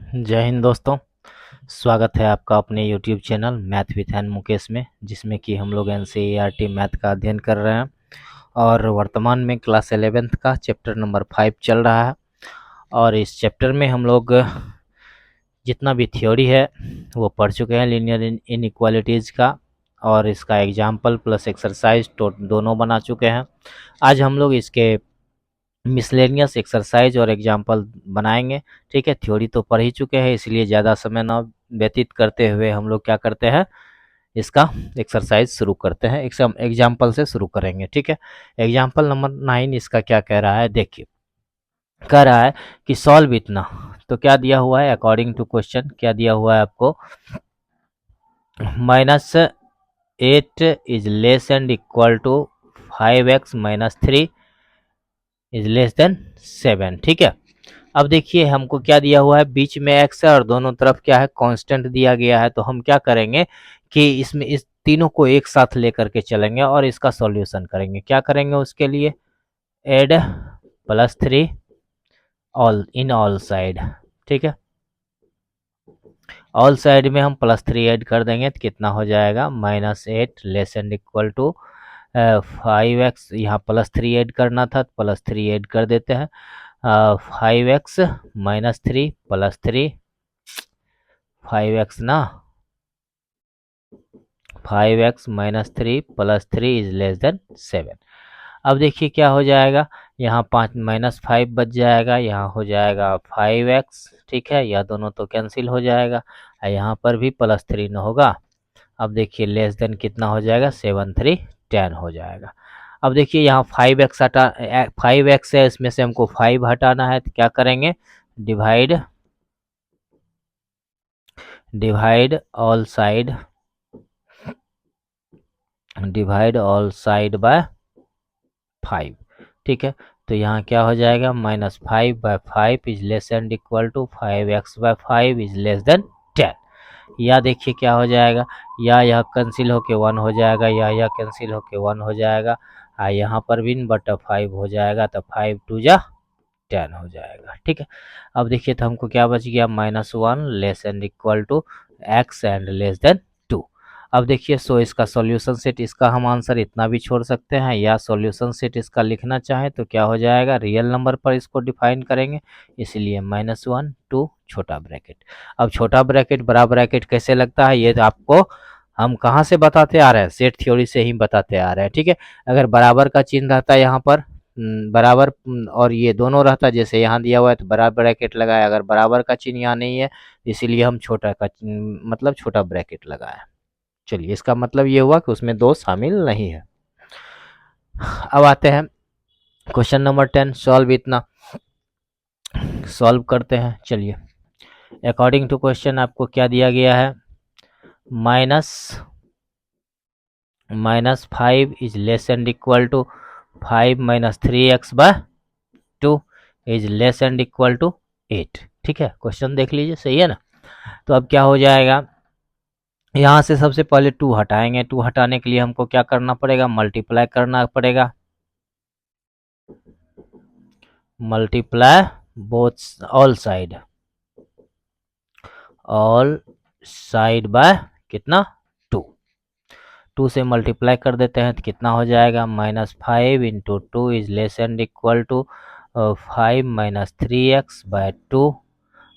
जय हिंद दोस्तों। स्वागत है आपका अपने YouTube channel math with an Mukesh में, जिसमें कि हम लोग NCERT मैथ का अध्ययन कर रहे हैं और वर्तमान में क्लास 11th का चैप्टर नंबर 5 चल रहा है। और इस चैप्टर में हम लोग जितना भी थ्योरी है वो पढ़ चुके हैं लीनियर इनइक्वालिटीज़ का, और इसका एग्जाम्पल प्लस एक्सरसाइज दोनों बना चुके हैं। आज हम लोग इसके मिसलेनियस एक्सरसाइज और एग्जाम्पल बनाएंगे। ठीक है, थ्योरी तो पढ़ ही चुके हैं, इसलिए ज़्यादा समय ना व्यतीत करते हुए हम लोग क्या करते हैं, इसका एक्सरसाइज शुरू करते हैं। एग्जाम्पल से शुरू करेंगे। ठीक है, एग्जाम्पल नंबर 9 इसका क्या कह रहा है, देखिए। कह रहा है कि सॉल्व इतना, तो क्या दिया हुआ है अकॉर्डिंग टू क्वेश्चन, क्या दिया हुआ है आपको, -8 is less and equal to 5x - 3 is less than 7। ठीक है, अब देखिए हमको क्या दिया हुआ है, बीच में x है और दोनों तरफ क्या है, कांस्टेंट दिया गया है। तो हम क्या करेंगे कि इसमें इस तीनों को एक साथ लेकर के चलेंगे और इसका सॉल्यूशन करेंगे। क्या करेंगे उसके लिए, add +3 all in all side. ठीक है, ऑल साइड में हम +3 ऐड कर देंगे तो कितना हो जाएगा, -8 less and equal to 5x। यहाँ +3 ऐड करना था तो +3 ऐड कर देते हैं। 5x - 3 +3 5x ना, 5x - 3 +3 इज लेस देन 7। अब देखिए क्या हो जाएगा, यहाँ 5 -5 बच जाएगा, यहाँ हो जाएगा 5x। ठीक है, यह दोनों तो कैंसिल हो जाएगा, यहाँ पर भी +3 न होगा। अब देखिए लेस देन कितना हो जाएगा, 7 3 10 हो जाएगा। अब देखिए यहाँ 5x हटा 5x है, इसमें से हमको 5 हटाना है तो क्या करेंगे, डिवाइड ऑल साइड बाय 5। ठीक है, तो यहाँ क्या हो जाएगा, -5/5 is less and equal to 5x/5 is less than 10। या देखिए क्या हो जाएगा, या यह कैंसिल होके 1 हो जाएगा, या यह कैंसिल होके 1 हो जाएगा, यहाँ पर भी बटा 5 हो जाएगा, तो 5 2 जा 10 हो जाएगा। ठीक है, अब देखिए तो हमको क्या बच गया, -1 less and equal to x and less than 2। अब देखिए सो इसका सॉल्यूशन सेट, इसका हम आंसर इतना भी छोड़ सकते हैं, या सॉल्यूशन सेट इसका लिखना चाहें तो क्या हो जाएगा, रियल नंबर पर इसको डिफाइन करेंगे, इसलिए -1 2 छोटा ब्रैकेट। अब छोटा ब्रैकेट बड़ा ब्रैकेट कैसे लगता है, ये तो आपको हम कहाँ से बताते आ रहे हैं, सेट थ्योरी से ही बताते आ रहे हैं। ठीक है, अगर बराबर का चिन्ह रहता है यहाँ पर बराबर, और ये दोनों रहता, जैसे यहाँ दिया हुआ है तो बड़ा ब्रैकेट लगाया, अगर बराबर का चिन्ह यहाँ नहीं है इसीलिए हम छोटा का मतलब छोटा ब्रैकेट लगाया। चलिए, इसका मतलब ये हुआ कि उसमें 2 शामिल नहीं है। अब आते हैं क्वेश्चन नंबर 10, सॉल्व इतना। सॉल्व करते हैं, चलिए। अकॉर्डिंग टू क्वेश्चन आपको क्या दिया गया है, -5 is less and equal to 5 - 3x/2 is less and equal to 8। ठीक है, क्वेश्चन देख लीजिए, सही है ना। तो अब क्या हो जाएगा, यहाँ से सबसे पहले 2 हटाएंगे। 2 हटाने के लिए हमको क्या करना पड़ेगा, मल्टीप्लाई करना पड़ेगा, multiply both all side by कितना, 2। 2 से मल्टीप्लाई कर देते हैं तो कितना हो जाएगा, -5 into 2 is less and equal to 5 - 3x/2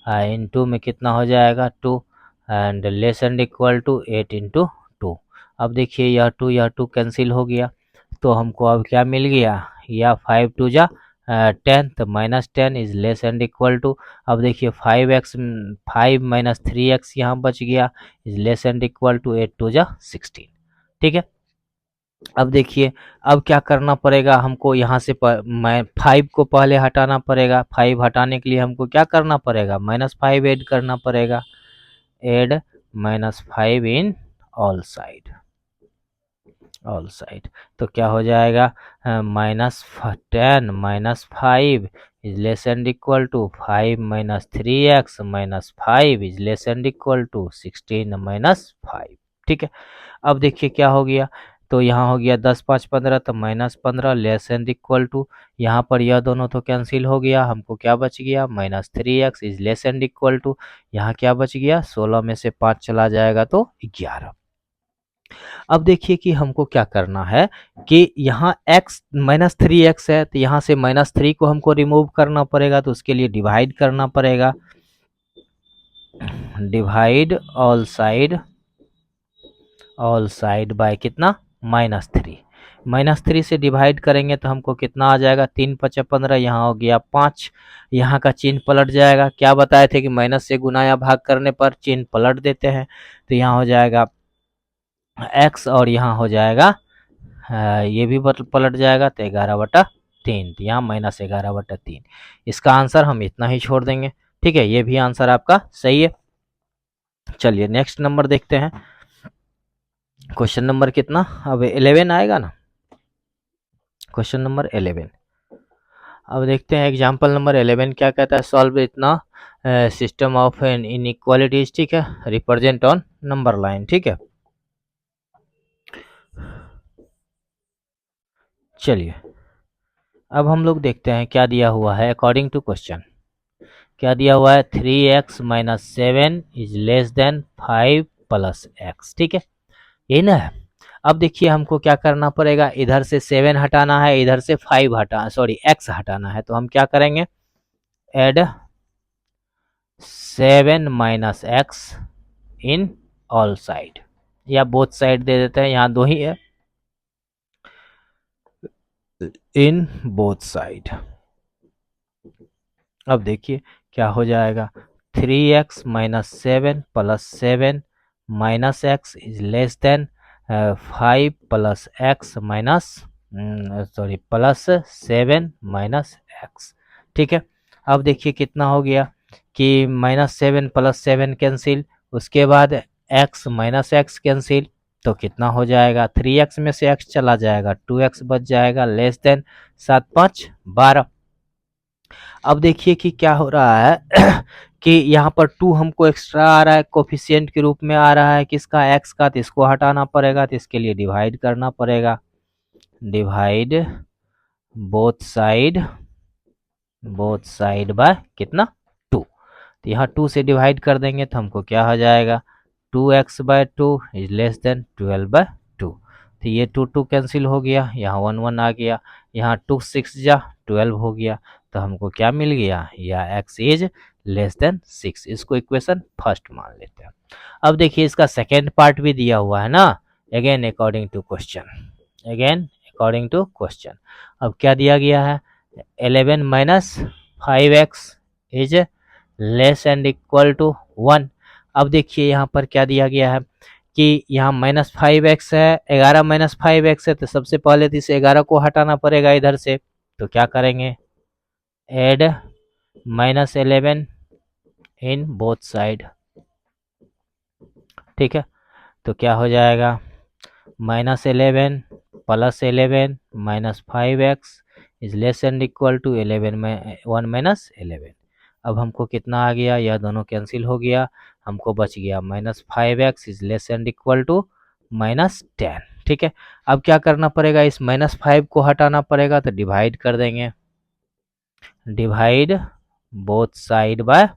into में कितना हो जाएगा 2 and less and equal to 8 into 2। अब देखिए यह 2 कैंसिल हो गया, तो हमको अब क्या मिल गया, या 5 2 जा 10, तो -10 is less and equal to, अब देखिए 5 - 3x यहाँ बच गया, is less and equal to 8 2 जा 16। ठीक है, अब देखिए अब क्या करना पड़ेगा हमको, यहाँ से मैं 5 को पहले हटाना पड़ेगा। 5 हटाने के लिए हमको क्या करना पड़ेगा, -5 ऐड करना पड़ेगा, एड -5 इन ऑल साइड तो क्या हो जाएगा, -10 -5 is less and equal to 5 - 3x - 5 is less and equal to 16 - 5। ठीक है, अब देखिए क्या हो गया, तो यहाँ हो गया 10 5 15, तो -15 लेस एंड इक्वल टू, यहाँ पर यह दोनों तो कैंसिल हो गया, हमको क्या बच गया -3x is less and equal to, यहाँ क्या बच गया 16 में से 5 चला जाएगा तो 11। अब देखिए कि हमको क्या करना है कि यहाँ x -3x है, तो यहाँ से -3 को हमको रिमूव करना पड़ेगा, तो उसके लिए डिवाइड करना पड़ेगा, डिवाइड ऑल साइड बाय कितना -3, -3 से डिवाइड करेंगे तो हमको कितना आ जाएगा 3 5 15, यहाँ हो गया 5, यहाँ का चिन्ह पलट जाएगा, क्या बताए थे कि माइनस से गुना या भाग करने पर चिन्ह पलट देते हैं, तो यहाँ हो जाएगा x और यहाँ हो जाएगा ये भी पलट जाएगा, तो 11/3, तो यहाँ -11/3। इसका आंसर हम इतना ही छोड़ देंगे। ठीक है, ये भी आंसर आपका सही है। चलिए नेक्स्ट नंबर देखते हैं, क्वेश्चन नंबर कितना, अब 11 आएगा ना, क्वेश्चन नंबर 11। अब देखते हैं एग्जाम्पल नंबर 11 क्या कहता है, सॉल्व इतना सिस्टम ऑफ एन इनइक्वालिटीज, ठीक है, रिप्रेजेंट ऑन नंबर लाइन। ठीक है, चलिए अब हम लोग देखते हैं क्या दिया हुआ है अकॉर्डिंग टू क्वेश्चन। क्या दिया हुआ है 3x - 7 is less then 5 + x। ठीक है, ये ना है। अब देखिए हमको क्या करना पड़ेगा, इधर से 7 हटाना है, इधर से 5 हटा सॉरी x हटाना है, तो हम क्या करेंगे ऐड 7 - x इन ऑल साइड, या बोथ साइड दे देते हैं, यहाँ दो ही है, इन बोथ साइड। अब देखिए क्या हो जाएगा 3x - 7 + 7 - x is less then 5 + x +7 - x। ठीक है, अब देखिए कितना हो गया कि -7 + 7 कैंसिल, उसके बाद x - x कैंसिल, तो कितना हो जाएगा 3x में से x चला जाएगा, 2x बच जाएगा, लेस देन 7 5 12। अब देखिए कि क्या हो रहा है कि यहाँ पर 2 हमको एक्स्ट्रा आ रहा है, कोफिशिएंट के रूप में आ रहा है किसका x का, तो इसको हटाना पड़ेगा, तो इसके लिए डिवाइड करना पड़ेगा, डिवाइड बोथ साइड बाय कितना 2, तो यहाँ 2 से डिवाइड कर देंगे तो हमको क्या हो जाएगा 2x/2 इज लेस देन 12/2, तो ये 2 2 कैंसिल हो गया, यहाँ 1 1 आ गया, यहाँ 2 6 जा 12 हो गया, तो हमको क्या मिल गया, या x इज लेस देन 6। इसको इक्वेशन फर्स्ट मान लेते हैं। अब देखिए इसका सेकेंड पार्ट भी दिया हुआ है ना, अगेन अकॉर्डिंग टू क्वेश्चन, अब क्या दिया गया है 11 - 5x is less and equal to 1। अब देखिए यहाँ पर क्या दिया गया है कि यहाँ -5x है, 11 - 5x है, तो सबसे पहले तो इस 11 को हटाना पड़ेगा इधर से, तो क्या करेंगे एड -11 इन बोथ साइड। ठीक है, तो क्या हो जाएगा -11 + 11 - 5x is less and equal to 11 में 1 - 11। अब हमको कितना आ गया, यह दोनों कैंसिल हो गया, हमको बच गया -5x is less and equal to -10। ठीक है, अब क्या करना पड़ेगा, इस -5 को हटाना पड़ेगा, तो डिवाइड कर देंगे, डिवाइड बोथ साइड बाय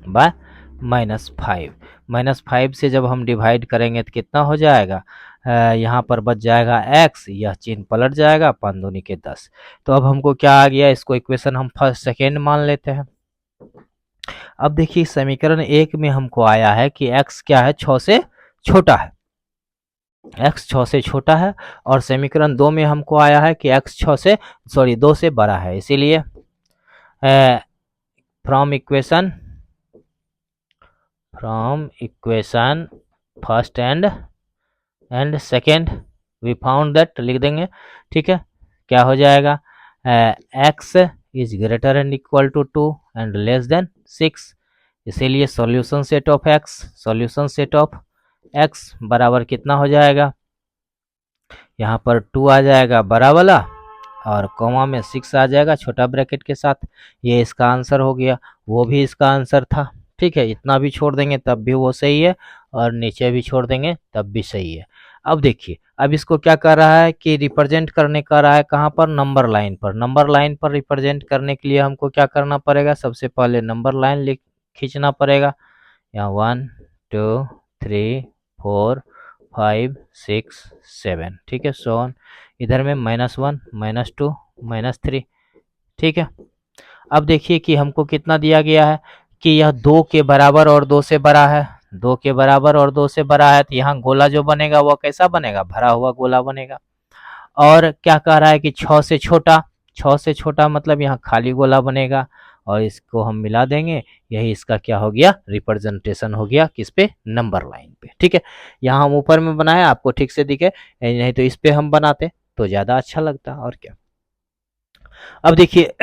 -5, -5 से जब हम डिवाइड करेंगे तो कितना हो जाएगा, यहाँ पर बच जाएगा x, यह चिन्ह पलट जाएगा, 5 दूनी के 10। तो अब हमको क्या आ गया, इसको इक्वेशन हम फर्स्ट सेकेंड मान लेते हैं। अब देखिए समीकरण 1 में हमको आया है कि x क्या है 6 से छोटा है, x 6 से छोटा है, और समीकरण 2 में हमको आया है कि x 2 से बड़ा है, इसीलिए from equation first and second we found that, लिख देंगे। ठीक है, क्या हो जाएगा x is greater and equal to 2 and less than 6, इसीलिए सॉल्यूशन सेट ऑफ x बराबर कितना हो जाएगा, यहाँ पर 2 आ जाएगा बड़ा वाला, और कॉमा में 6 आ जाएगा छोटा ब्रैकेट के साथ, ये इसका आंसर हो गया, वो भी इसका आंसर था। ठीक है, इतना भी छोड़ देंगे तब भी वो सही है, और नीचे भी छोड़ देंगे तब भी सही है। अब देखिए, अब इसको क्या कर रहा है कि रिप्रेजेंट करने का रहा है कहाँ पर, नंबर लाइन पर। नंबर लाइन पर रिप्रेजेंट करने के लिए हमको क्या करना पड़ेगा, सबसे पहले नंबर लाइन लिख खींचना पड़ेगा। यहाँ 1 2 3 4 5 6 7, ठीक है, सो ऑन। इधर में -1 -2 -3, ठीक है। अब देखिए कि हमको कितना दिया गया है कि यह 2 के बराबर और 2 से बड़ा है। 2 के बराबर और 2 से बड़ा है, तो यहाँ गोला जो बनेगा वह कैसा बनेगा, भरा हुआ गोला बनेगा। और क्या कह रहा है कि 6 से छोटा, 6 से छोटा मतलब यहाँ खाली गोला बनेगा, और इसको हम मिला देंगे। यही इसका क्या हो गया, रिप्रेजेंटेशन हो गया, किस पे, नंबर लाइन पे, ठीक है। यहाँ हम ऊपर में बनाए, आपको ठीक से दिखे, नहीं तो इस पे हम बनाते तो ज़्यादा अच्छा लगता, और क्या। अब देखिए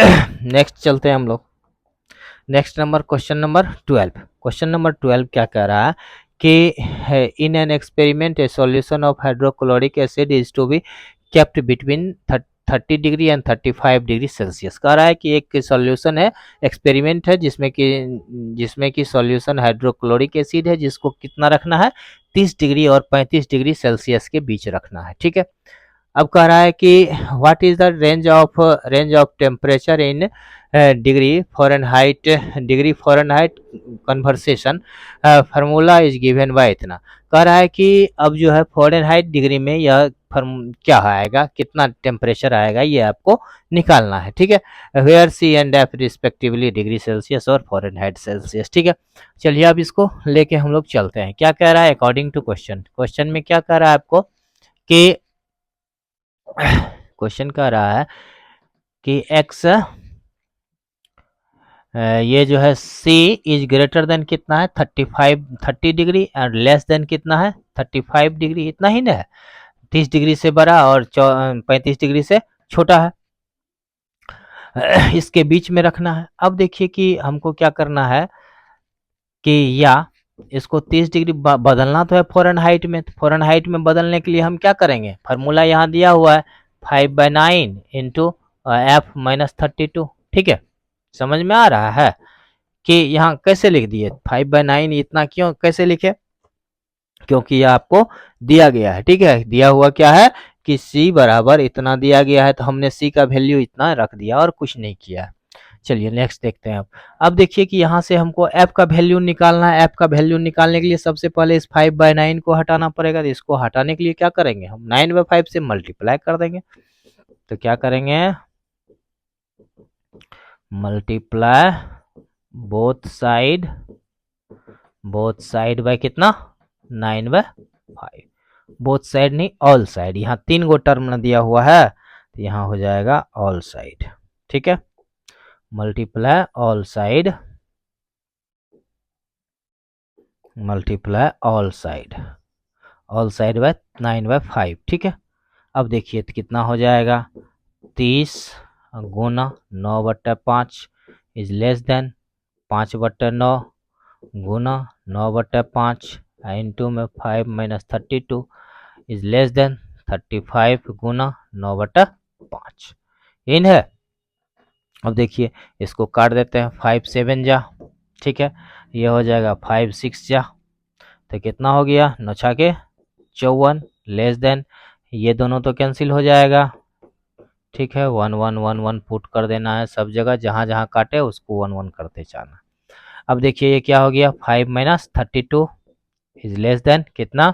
नेक्स्ट चलते हैं हम लोग। Next number, question number 12। Question number 12 क्या कह रहा है कि in an experiment a solution of hydrochloric acid is to be kept between 30 degree and 35 degree Celsius. कह रहा है कि एक सॉल्यूशन है, एक्सपेरिमेंट है, जिसमें कि सॉल्यूशन हाइड्रोक्लोरिक एसिड है, जिसको कितना रखना है, 30 डिग्री और 35 डिग्री सेल्सियस के बीच रखना है, ठीक है। अब कह रहा है कि what is the range of temperature in degree Fahrenheit conversation, formula is given by इतना। कह रहा है कि अब जो है फ़ारेनहाइट डिग्री में यह क्या आएगा, कितना टेम्परेचर आएगा, ये आपको निकालना है, ठीक है। Where C and F respectively degree Celsius और फ़ारेनहाइट सेल्सियस, ठीक है। चलिए अब इसको लेके हम लोग चलते हैं। क्या कह रहा है, अकॉर्डिंग टू क्वेश्चन में क्या कह रहा है आपको कि क्वेश्चन कह रहा है कि x ये जो है c इज ग्रेटर देन कितना है, 30 डिग्री, और लेस देन कितना है, 35 डिग्री, इतना ही ना है, 30 डिग्री से बड़ा और 35 डिग्री से छोटा है, इसके बीच में रखना है। अब देखिए कि हमको क्या करना है कि या इसको 30 डिग्री बदलना तो है फ़ारेनहाइट में, तो फ़ारेनहाइट में बदलने के लिए हम क्या करेंगे, फार्मूला यहाँ दिया हुआ है 5/9 इंटू F-32, ठीक है। समझ में आ रहा है कि यहाँ कैसे लिख दिए 5/9, इतना क्यों कैसे लिखे, क्योंकि यह आपको दिया गया है, ठीक है। दिया हुआ क्या है कि c बराबर इतना दिया गया है, तो हमने c का वैल्यू इतना रख दिया और कुछ नहीं किया है। चलिए नेक्स्ट देखते हैं। अब देखिए कि यहाँ से हमको f का वैल्यू निकालना है। f का वैल्यू निकालने के लिए सबसे पहले इस 5/9 को हटाना पड़ेगा। तो इसको हटाने के लिए क्या करेंगे, हम 9/5 से मल्टीप्लाई कर देंगे। तो क्या करेंगे, मल्टीप्लाई बोथ साइड बाय कितना, 9/5। बोथ साइड नहीं, ऑल साइड, यहाँ 3 गो टर्म दिया हुआ है, तो यहाँ हो जाएगा ऑल साइड, ठीक है। मल्टीप्लाई ऑल साइड बाय 9/5, ठीक है। अब देखिए तो कितना हो जाएगा, 30 गुना 9/5 is less then 5/9 Guna 9/5 into में 5 - 32 इज लेस देन 35 गुना 9/5 इन है। अब देखिए इसको काट देते हैं, 5 7 जा, ठीक है। ये हो जाएगा 5 6 जा, तो कितना हो गया, 9 के 54 लेस देन, ये दोनों तो कैंसिल हो जाएगा, ठीक है। 1 1 1 1 पुट कर देना है सब जगह, जहाँ जहाँ काटे उसको 1 1 करते जाना। अब देखिए ये क्या हो गया, 5 - 32 इज लेस देन कितना,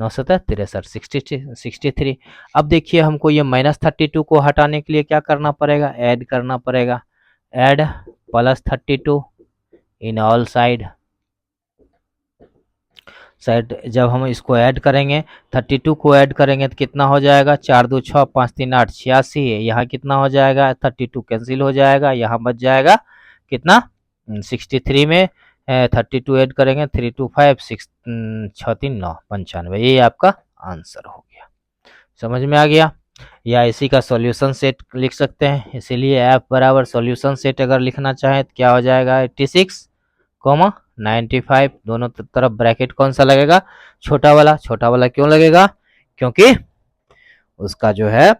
9 7 63 63। अब देखिए हमको ये -32 को हटाने के लिए क्या करना पड़ेगा, ऐड करना पड़ेगा। ऐड +32 इन ऑल साइड जब हम इसको ऐड करेंगे, 32 को ऐड करेंगे तो कितना हो जाएगा, 4 2 6 5 3 8 86। यहाँ कितना हो जाएगा, 32 कैंसिल हो जाएगा, यहाँ बच जाएगा कितना, 63 में 32 ऐड करेंगे, 3 2 5 6 6 3 9 95। ये आपका आंसर हो गया। समझ में आ गया। या इसी का सॉल्यूशन सेट लिख सकते हैं। इसीलिए f बराबर सॉल्यूशन सेट अगर लिखना चाहें तो क्या हो जाएगा, 86, 95। दोनों तरफ ब्रैकेट कौन सा लगेगा, छोटा वाला क्यों लगेगा, क्योंकि उसका जो है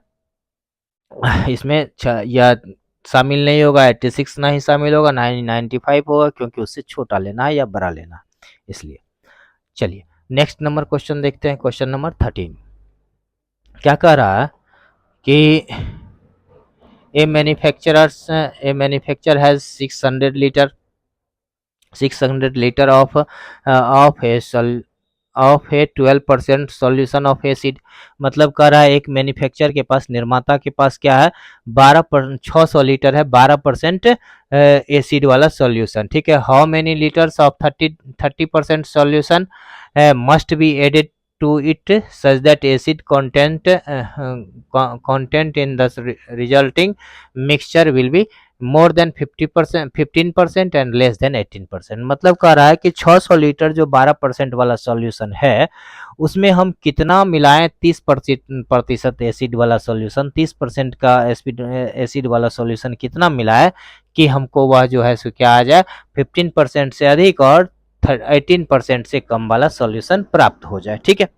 इसमें या शामिल नहीं होगा, 86 ना ही शामिल होगा, 95 होगा, क्योंकि उससे छोटा लेना है या बड़ा लेना, इसलिए। चलिए नेक्स्ट नंबर क्वेश्चन देखते हैं, क्वेश्चन नंबर 13। क्या कह रहा है कि a manufacturer has 600 liter of a 12% solution of acid। मतलब कह रहा है एक मैन्युफैक्चर के पास, निर्माता के पास क्या है, 600 लीटर है 12% एसिड वाला सॉल्यूशन। ठीक है, how many litres of 30% solution must be added to it such that acid content in the resulting mixture will be more than 50%, 15% and less then 18%। मतलब कह रहा है कि 600 लीटर जो 12% वाला सॉल्यूशन है उसमें हम कितना मिलाएं, 30% एसिड वाला सॉल्यूशन, 30% का एसिड वाला सॉल्यूशन कितना मिलाएं कि हमको वह जो है सो क्या आ जाए, 15% से अधिक और 18% से कम वाला सॉल्यूशन प्राप्त हो जाए। ठीक है,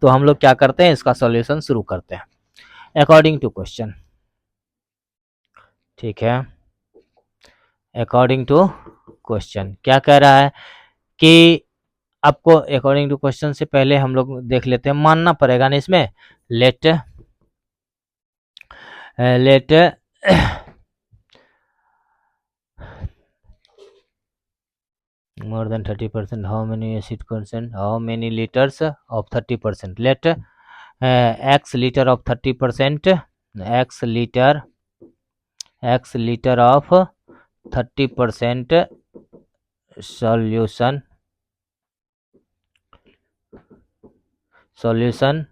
तो हम लोग क्या करते हैं, इसका सॉल्यूशन शुरू करते हैं अकॉर्डिंग टू क्वेश्चन। ठीक है, अकॉर्डिंग टू क्वेश्चन क्या कह रहा है कि आपको अकॉर्डिंग टू क्वेश्चन से पहले हम लोग देख लेते हैं, मानना पड़ेगा ना इसमें। Let more than 30%, how many acid percent, how many liters of 30%, let x liter of 30%, x liter of 30% solution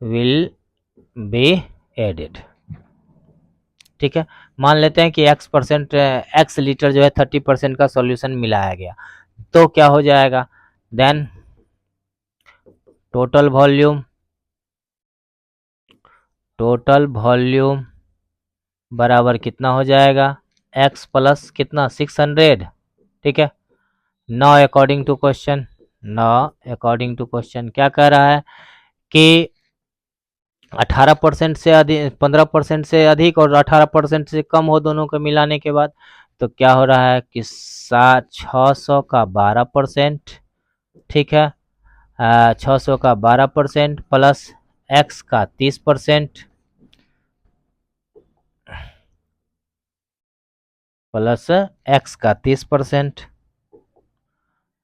will be added। ठीक है, मान लेते हैं कि x लीटर जो है 30% का सॉल्यूशन मिलाया गया, तो क्या हो जाएगा, देन टोटल वॉल्यूम बराबर कितना हो जाएगा, x प्लस कितना 600। ठीक है, नाउ अकॉर्डिंग टू क्वेश्चन, क्या कह रहा है कि 18% से अधिक, 15% से अधिक और 18% से कम हो दोनों को मिलाने के बाद, तो क्या हो रहा है कि 600 का 12%। ठीक है, 600 का 12% प्लस x का 30% प्लस x का 30%,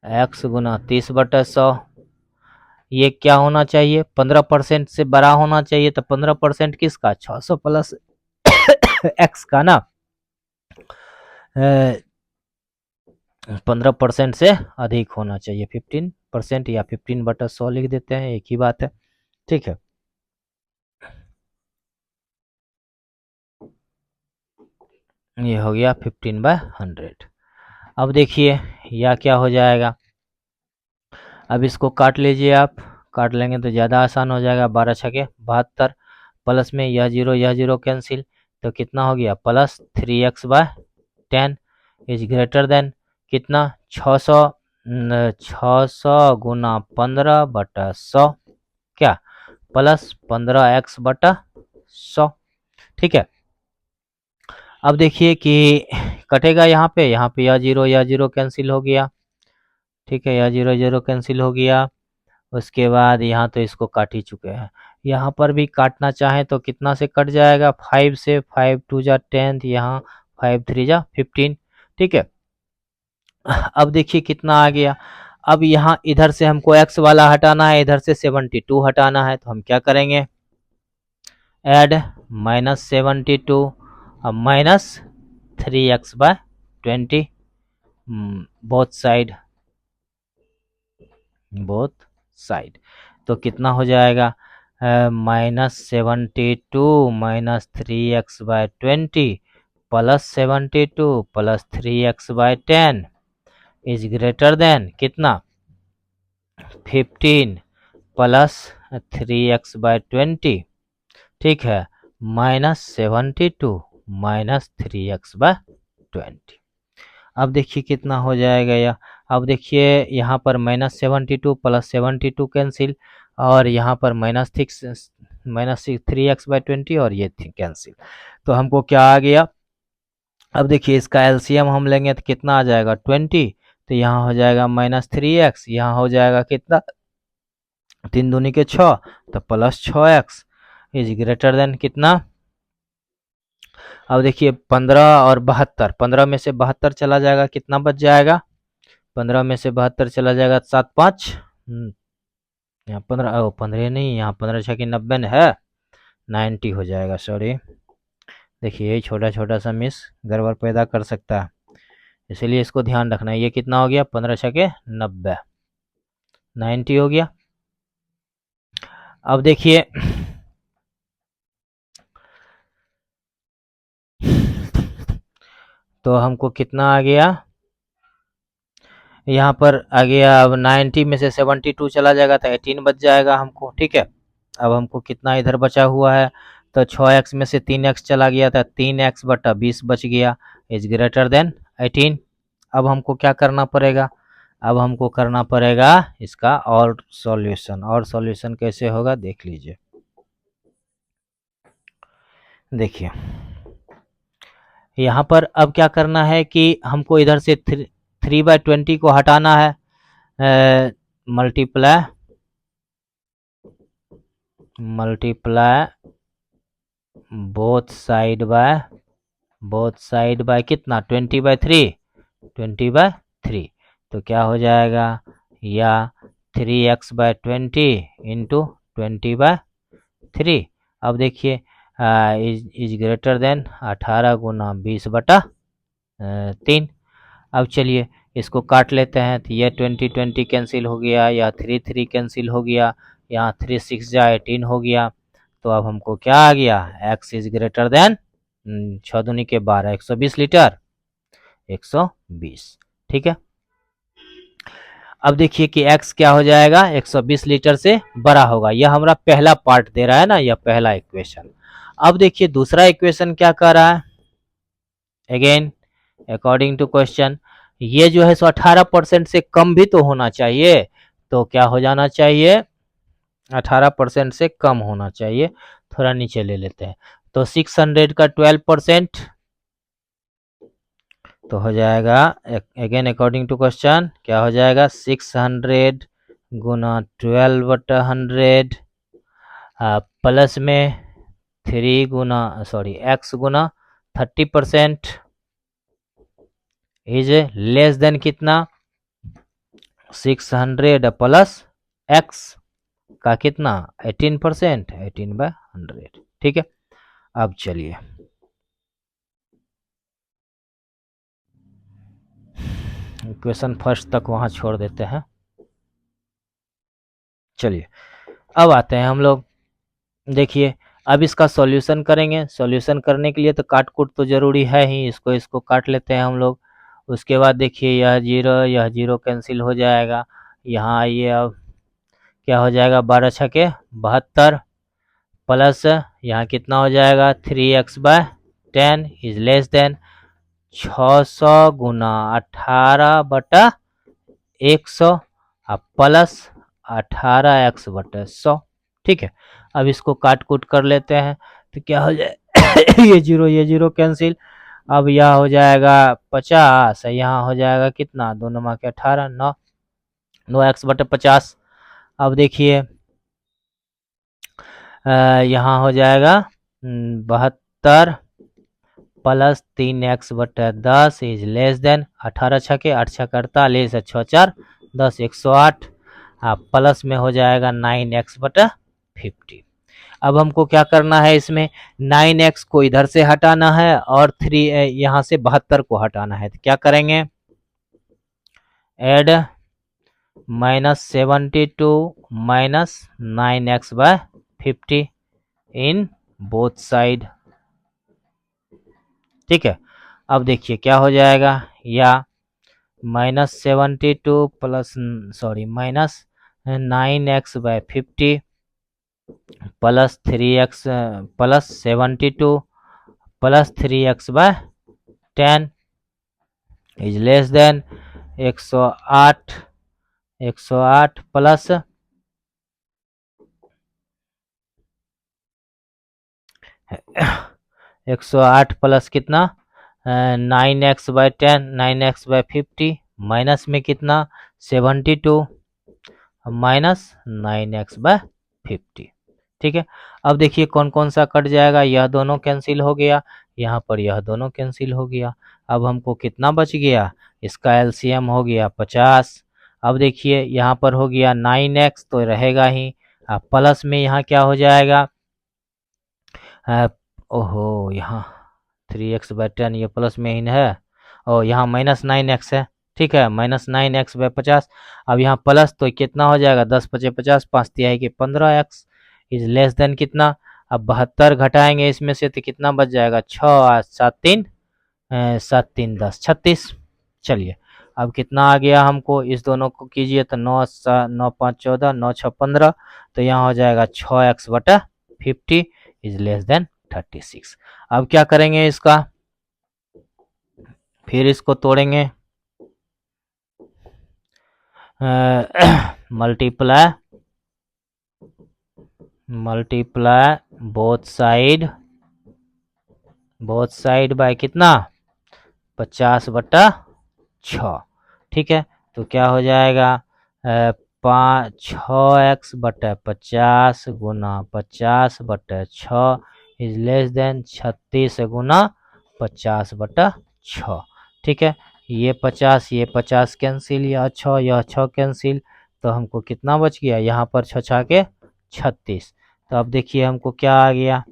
x गुना 30/100, ये क्या होना चाहिए, 15% से बड़ा होना चाहिए। तो 15% किसका, 600 प्लस x का ना, 15% से अधिक होना चाहिए, 15% या 15/100 लिख देते हैं, एक ही बात है। ठीक है, ये हो गया 15/100। अब देखिए यह क्या हो जाएगा, अब इसको काट लीजिए आप, काट लेंगे तो ज़्यादा आसान हो जाएगा। 12 छके 72 प्लस में यह जीरो कैंसिल, तो कितना हो गया, plus 3x/10 is greater then कितना, 600 गुना 15/100 क्या, प्लस 15x/100। ठीक है, अब देखिए कि कटेगा यहाँ पे यह जीरो कैंसिल हो गया। ठीक है, यह जीरो कैंसिल हो गया। उसके बाद यहाँ तो इसको काट ही चुके हैं, यहाँ पर भी काटना चाहें तो कितना से कट जाएगा, 5 से, 5 2 जा 10, यहाँ 5 3 जा 15। ठीक है, अब देखिए कितना आ गया। अब यहाँ इधर से हमको x वाला हटाना है, इधर से 72 हटाना है, तो हम क्या करेंगे, ऐड -72 अब -3x/20 बोथ साइड, तो कितना हो जाएगा, -72 -3x/20 plus 72 plus 3x/10 is greater then कितना, 15 प्लस 3x/20। ठीक है, -72 -3x/20। अब देखिए कितना हो जाएगा यह, अब देखिए यहाँ पर -72 प्लस 72 कैंसिल, और यहाँ पर -3x/20 और ये थी कैंसिल, तो हमको क्या आ गया। अब देखिए इसका एलसीएम हम लेंगे तो कितना आ जाएगा, 20, तो यहाँ हो जाएगा -3x, यहाँ हो जाएगा कितना 3 दूनी के 6, तो plus 6x is greater then कितना। अब देखिए 15 और 72, 15 में से 72 चला जाएगा, कितना बच जाएगा, 15 में से 72 चला जाएगा 7 5, यहाँ 15, 15 नहीं, यहाँ 15 6 की 90 है, 90 हो जाएगा, सॉरी। देखिए ये छोटा छोटा सा मिस गड़बड़ पैदा कर सकता है, इसलिए इसको ध्यान रखना है। ये कितना हो गया, 15 6 के 90, 90 हो गया। अब देखिए तो हमको कितना आ गया, यहाँ पर आ गया, अब 90 में से 72 चला जाएगा तो 18 बच जाएगा हमको, ठीक है। अब हमको कितना इधर बचा हुआ है, तो 6x में से 3x चला गया था, 3x बटा 20 बच गया, इज ग्रेटर देन 18। अब हमको क्या करना पड़ेगा, अब हमको करना पड़ेगा इसका और सॉल्यूशन। और सॉल्यूशन कैसे होगा देख लीजिए। देखिए यहाँ पर अब क्या करना है कि हमको इधर से 3/20 को हटाना है, मल्टीप्लाई बोथ साइड बाय कितना, 20/3, 20/3, तो क्या हो जाएगा, या 3x/20 इंटू 20/3। अब देखिए इज ग्रेटर देन 18 गुना 20/3। अब चलिए इसको काट लेते हैं, तो ये 20 20 कैंसिल हो गया, या 3 3 कैंसिल हो गया, यहाँ 3 6 जा 18 हो गया। तो अब हमको क्या आ गया, x इज ग्रेटर देन 6 दूनी के 12, 120 लीटर, 120, ठीक है। अब देखिए कि x क्या हो जाएगा, 120 लीटर से बड़ा होगा। यह हमारा पहला पार्ट दे रहा है ना, यह पहला इक्वेशन। अब देखिए दूसरा इक्वेशन क्या कर रहा है, अगेन अकॉर्डिंग टू क्वेश्चन, ये जो है सो 18% से कम भी तो होना चाहिए, तो क्या हो जाना चाहिए, 18% से कम होना चाहिए। थोड़ा नीचे ले लेते हैं, तो 600 का 12%, तो हो जाएगा अगेन अकॉर्डिंग टू क्वेश्चन क्या हो जाएगा, 600 गुना 12/100 प्लस में 3 x Guna 30% is less than कितना, 600 प्लस x का कितना 18%, 18/100, ठीक है। अब चलिए इक्वेशन फर्स्ट तक वहां छोड़ देते हैं। चलिए अब आते हैं हम लोग, देखिए अब इसका सॉल्यूशन करेंगे। सॉल्यूशन करने के लिए तो काट कूट तो जरूरी है ही, इसको काट लेते हैं हम लोग। उसके बाद देखिए यह जीरो कैंसिल हो जाएगा, यहाँ आइए, अब क्या हो जाएगा, 12 छके 72 प्लस यहाँ कितना हो जाएगा, 3x/10 is less then 600 Guna 18/100 plus 18x/100, ठीक है। अब इसको काट कूट कर लेते हैं, तो क्या हो जाए ये जीरो कैंसिल, अब यह हो जाएगा 50, यहाँ हो जाएगा कितना, 2 9 के 18, 9x/50। अब देखिए यहाँ हो जाएगा 72 plus 3x/10 is less then 18 छके 8 छक 48, 6 4 10, 108, प्लस में हो जाएगा 9x/50। अब हमको क्या करना है, इसमें 9x को इधर से हटाना है और 3 यहाँ से 72 को हटाना है, तो क्या करेंगे, add -72 minus 9x/50 in both side, ठीक है। अब देखिए क्या हो जाएगा, या -72 plus minus 9x/50 plus 3x plus 72 plus 3x/10 is less than 108 plus 108 plus कितना 9x/10, 9x/50 माइनस में कितना 72 माइनस 9x/50। ठीक है, अब देखिए कौन कौन सा कट जाएगा, यह दोनों कैंसिल हो गया, यहाँ पर यह दोनों कैंसिल हो गया। अब हमको कितना बच गया, इसका एलसीएम हो गया 50। अब देखिए यहाँ पर हो गया 9x तो रहेगा ही, अब प्लस में यहाँ क्या हो जाएगा, ओहो यहाँ 3x/10 ये प्लस में ही है, और यहाँ -9x है। ठीक है, -9x/50। अब यहाँ प्लस तो कितना हो जाएगा, 10×5 = 50, 5×3 = 15x इज लेस देन कितना। अब 72 घटाएंगे इसमें से तो कितना बच जाएगा, 6 और 7 3 7 3 10 36। चलिए अब कितना आ गया, हमको इस दोनों को कीजिए तो 9 9 5 14 9 6 15, तो यहाँ हो जाएगा 6x/50 इज लेस देन 36। अब क्या करेंगे इसका, फिर इसको तोड़ेंगे, मल्टीप्लाई बोथ साइड बाय कितना, 50/6। ठीक है, तो क्या हो जाएगा, 6x/50 Guna 50/6 is less then 36 गुना 50/6। ठीक है, ये 50 कैंसिल, यह 6 कैंसिल, तो हमको कितना बच गया, यहाँ पर 6 के 36। तो अब देखिए हमको क्या आ गया,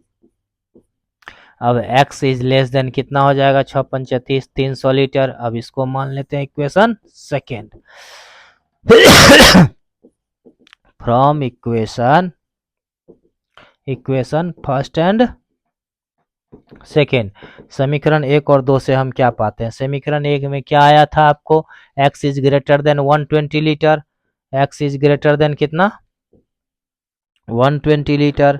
अब x इज लेस देन कितना हो जाएगा, 6×5 = 30, 300 लीटर। अब इसको मान लेते हैं equation second. From equation first and second, समीकरण 1 और 2 से हम क्या पाते हैं, समीकरण 1 में क्या आया था आपको, x is greater then 120 litre, x is greater then कितना, 120 litre,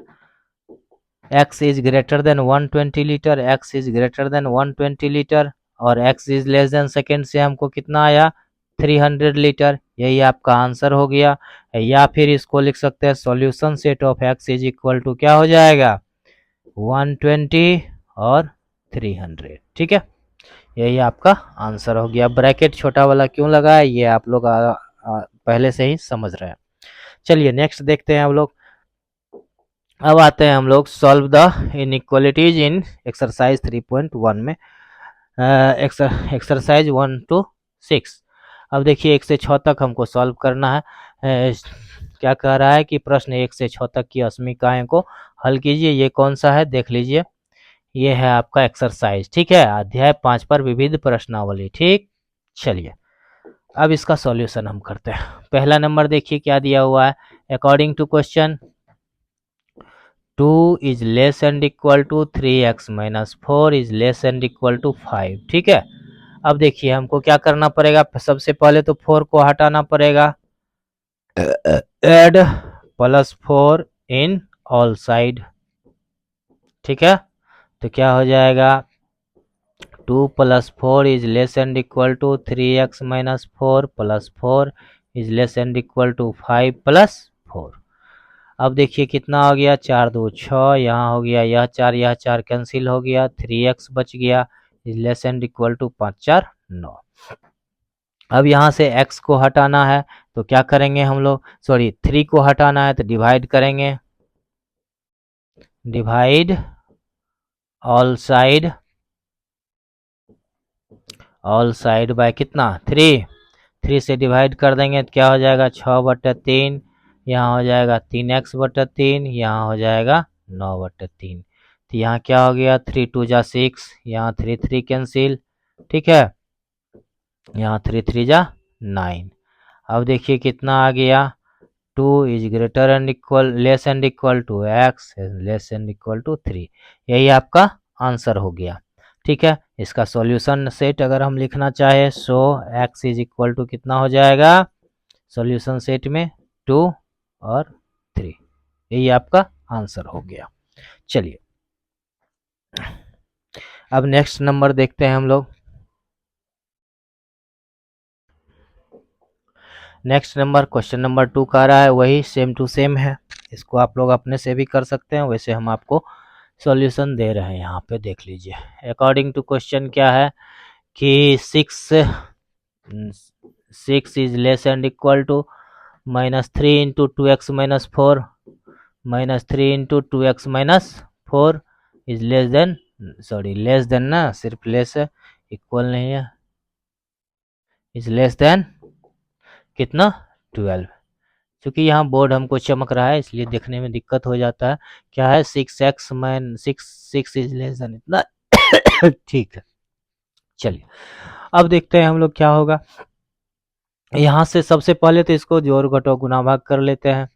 x is greater then 120 litre, x is greater then 120 litre, और x is less then second से हमको कितना आया, 300 लीटर। यही आपका आंसर हो गया। या फिर इसको लिख सकते हैं, solution set of x is equal to क्या हो जाएगा, 120 और 300। ठीक है, यही आपका आंसर हो गया। ब्रैकेट छोटा वाला क्यों लगा है, ये आप लोग पहले से ही समझ रहे हैं। चलिए नेक्स्ट देखते हैं हम लोग। अब आते हैं हम लोग solve the inequalities in exercise 3.1 में, एक्सरसाइज 1 to 6। अब देखिए 1 से 6 तक हमको सॉल्व करना है। क्या कह रहा है कि प्रश्न 1 से 6 तक की अस्मिकाएं को हल कीजिए। ये कौन सा है देख लीजिए, ये है आपका एक्सरसाइज। ठीक है, अध्याय 5 पर विविध प्रश्नावली। ठीक, चलिए अब इसका सॉल्यूशन हम करते हैं। पहला नंबर देखिए क्या दिया हुआ है, according to question 2 is less and equal to 3x minus 4 is less and equal to 5। ठीक है, अब देखिए हमको क्या करना पड़ेगा, सबसे पहले तो 4 को हटाना पड़ेगा, एड +4 इन ऑल साइड। ठीक है, तो क्या हो जाएगा, 2 + 4 is less and equal to 3x minus 4 + 4 is less and equal to 5 + 4। अब देखिए कितना हो गया, 4 2 6, यहाँ हो गया यह 4 यह 4 कैंसिल हो गया, 3x बच गया is less and equal to 5 4 9। अब यहाँ से x को हटाना है तो क्या करेंगे हम लोग, सॉरी 3 को हटाना है तो डिवाइड करेंगे, डिवाइड ऑल साइड बाय कितना, 3 से डिवाइड कर देंगे तो क्या हो जाएगा, 6/3, यहाँ हो जाएगा 3x/3, यहाँ हो जाएगा 9/3। तो यहाँ क्या हो गया, 3 2 जा 6, यहाँ 3 3 कैंसिल। ठीक है, यहाँ 3 3 जा 9। अब देखिए कितना आ गया, 2 is greater and equal less and equal to x less and equal to 3। यही आपका आंसर हो गया। ठीक है, इसका सॉल्यूशन सेट अगर हम लिखना चाहे सो x इज इक्वल टू कितना हो जाएगा, सॉल्यूशन सेट में 2 और 3, यही आपका आंसर हो गया। चलिए अब नेक्स्ट नंबर देखते हैं हम लोग। नेक्स्ट नंबर क्वेश्चन नंबर 2 का रहा है, वही सेम टू सेम है, इसको आप लोग अपने से भी कर सकते हैं, वैसे हम आपको सॉल्यूशन दे रहे हैं, यहाँ पे देख लीजिए। अकॉर्डिंग टू क्वेश्चन क्या है कि 6 is less and equal to -3 into 2x minus 4, -3 into 2x minus 4 is less than, sorry less than ना, सिर्फ लेस है, इक्वल नहीं है, इज लेस देन कितना 12। क्योंकि यहाँ बोर्ड हमको चमक रहा है इसलिए देखने में दिक्कत हो जाता है। क्या है 6x mine 6 is less then इतना ठीक है। चलिए अब देखते हैं हम लोग क्या होगा। यहाँ से सबसे पहले तो इसको जोड़ घटाओ गुना भाग कर लेते हैं।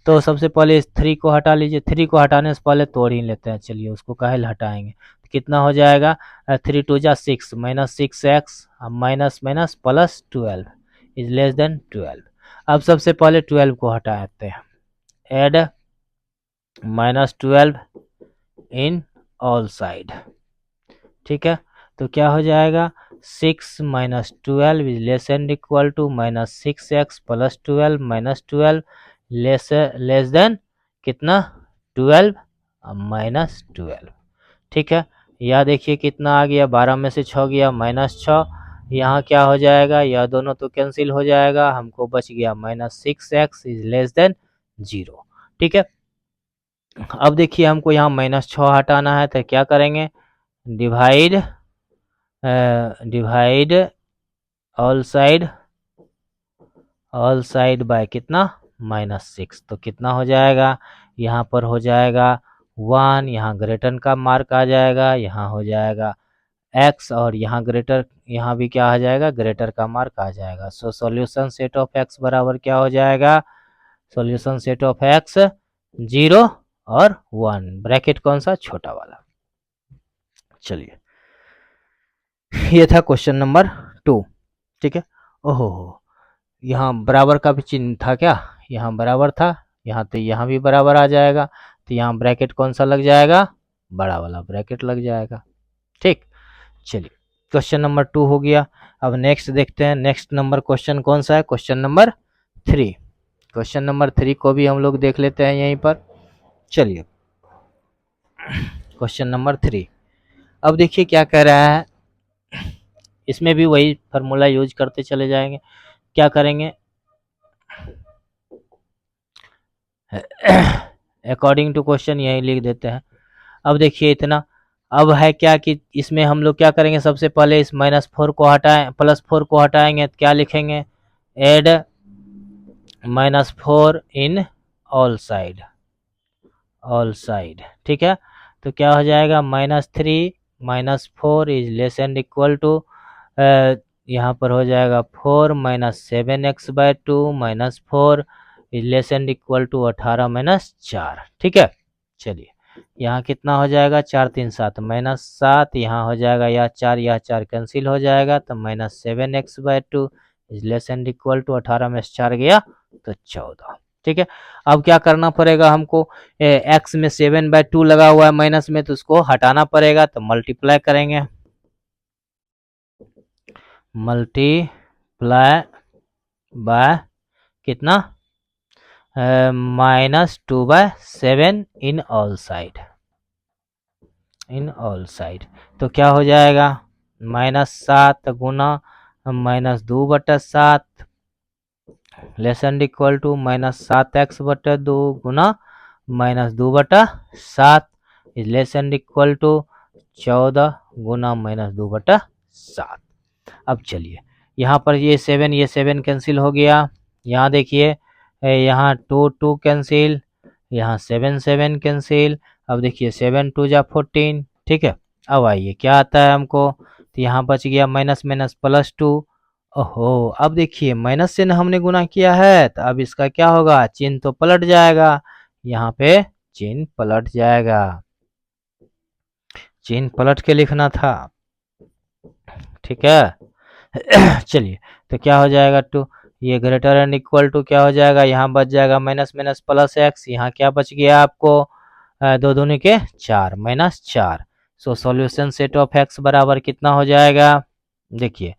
तो सबसे पहले इस 3 को हटा लीजिए, 3 को हटाने से पहले तोड़ ही लेते हैं। चलिए उसको काहे हटाएंगे, तो कितना हो जाएगा 3 टू जा 6 minus 6x minus minus plus 12 is less then 12। अब सबसे पहले 12 को हटाते हैं, एड -12 इन ऑल साइड, ठीक है। तो क्या हो जाएगा 6 minus 12 is less and equal to -6x plus 12 minus 12 less than कितना 12 माइनस 12, ठीक है। यह देखिए कितना आ गया, 12 में से 6 गया -6, यहाँ क्या हो जाएगा, यह दोनों तो कैंसिल हो जाएगा, हमको बच गया -6x इज लेस देन 0, ठीक है। अब देखिए हमको यहाँ -6 हटाना है तो क्या करेंगे, डिवाइड ऑल साइड बाय कितना -6, तो कितना हो जाएगा, यहाँ पर हो जाएगा 1, यहाँ ग्रेटर का मार्क आ जाएगा, यहाँ हो जाएगा x और यहाँ ग्रेटर, यहाँ भी क्या आ जाएगा ग्रेटर का मार्क आ जाएगा। So solution set of x बराबर क्या हो जाएगा, सॉल्यूशन सेट ऑफ x 0 और 1, ब्रैकेट कौन सा छोटा वाला। चलिए ये था क्वेश्चन नंबर 2, ठीक है। ओहो यहाँ बराबर का भी चिन्ह था क्या, यहाँ बराबर था, यहाँ तो यहाँ भी बराबर आ जाएगा, तो यहाँ ब्रैकेट कौन सा लग जाएगा, बड़ा वाला ब्रैकेट लग जाएगा, ठीक। चलिए क्वेश्चन नंबर 2 हो गया। अब नेक्स्ट देखते हैं, नेक्स्ट नंबर क्वेश्चन कौन सा है, क्वेश्चन नंबर 3। क्वेश्चन नंबर 3 को भी हम लोग देख लेते हैं यहीं पर। चलिए क्वेश्चन नंबर 3, अब देखिए क्या कह रहा है, इसमें भी वही फार्मूला यूज करते चले जाएंगे। क्या करेंगे अकॉर्डिंग टू क्वेश्चन यही लिख देते हैं। अब देखिए इतना, अब है क्या कि इसमें हम लोग क्या करेंगे, सबसे पहले इस -4 को हटाएं, +4 को हटाएंगे तो क्या लिखेंगे, एड -4 इन ऑल साइड, ठीक है। तो क्या हो जाएगा -3 -4 is less and equal to, यहाँ पर हो जाएगा 4 -7x by 2 -4 is less and equal to 18 -4, ठीक है। चलिए यहाँ कितना हो जाएगा 4 3 7 -7, यहाँ हो जाएगा यह 4 कैंसिल हो जाएगा, तो -7x by 2 is less and equal to 18 में 4 गया तो 14, ठीक है। अब क्या करना पड़ेगा हमको, x में 7/2 लगा हुआ है माइनस में, तो उसको हटाना पड़ेगा, तो मल्टीप्लाई करेंगे, मल्टीप्लाई बाय कितना -2/7 इन ऑल साइड, तो क्या हो जाएगा -7 गुना -2/7 less and equal to -7x/2 गुना -2/7 is less and equal to 14 गुना -2/7। अब चलिए यहाँ पर ये 7 कैंसिल हो गया, यहाँ देखिए यहाँ 2 2 कैंसिल, यहाँ 7 कैंसिल। अब देखिए 7 2 जा 14, ठीक है। अब आइए क्या आता है हमको, तो यहाँ बच गया माइनस माइनस +2। ओहो अब देखिए माइनस से ना हमने गुना किया है, तो अब इसका क्या होगा, चिन्ह तो पलट जाएगा, यहाँ पे चिन्ह पलट जाएगा, चिन्ह पलट के लिखना था, ठीक है। चलिए तो क्या हो जाएगा 2, ये ग्रेटर एंड इक्वल टू क्या हो जाएगा, यहाँ बच जाएगा माइनस माइनस प्लस एक्स, यहाँ क्या बच गया आपको 2 दूनी के 4 -4। So solution set of x बराबर कितना हो जाएगा, देखिए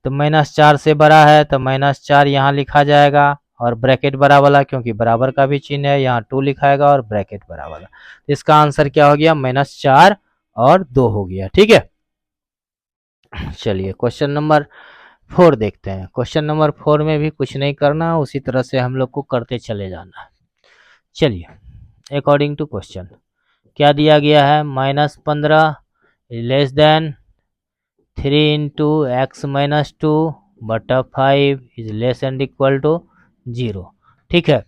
तो -4 से बड़ा है तो -4 यहाँ लिखा जाएगा, और ब्रैकेट बड़ा वाला क्योंकि बराबर का भी चिन्ह है यहाँ 2 लिखाएगा और ब्रैकेट बड़ा वाला, इसका आंसर क्या हो गया -4 और 2 हो गया, ठीक है। चलिए क्वेश्चन नंबर 4 देखते हैं। क्वेश्चन नंबर 4 में भी कुछ नहीं करना, उसी तरह से हम लोग को करते चले जाना है। चलिए, अकॉर्डिंग टू क्वेश्चन क्या दिया गया है, -15 less than 3 into x minus 2 बटा 5 is less and equal to 0। ठीक है,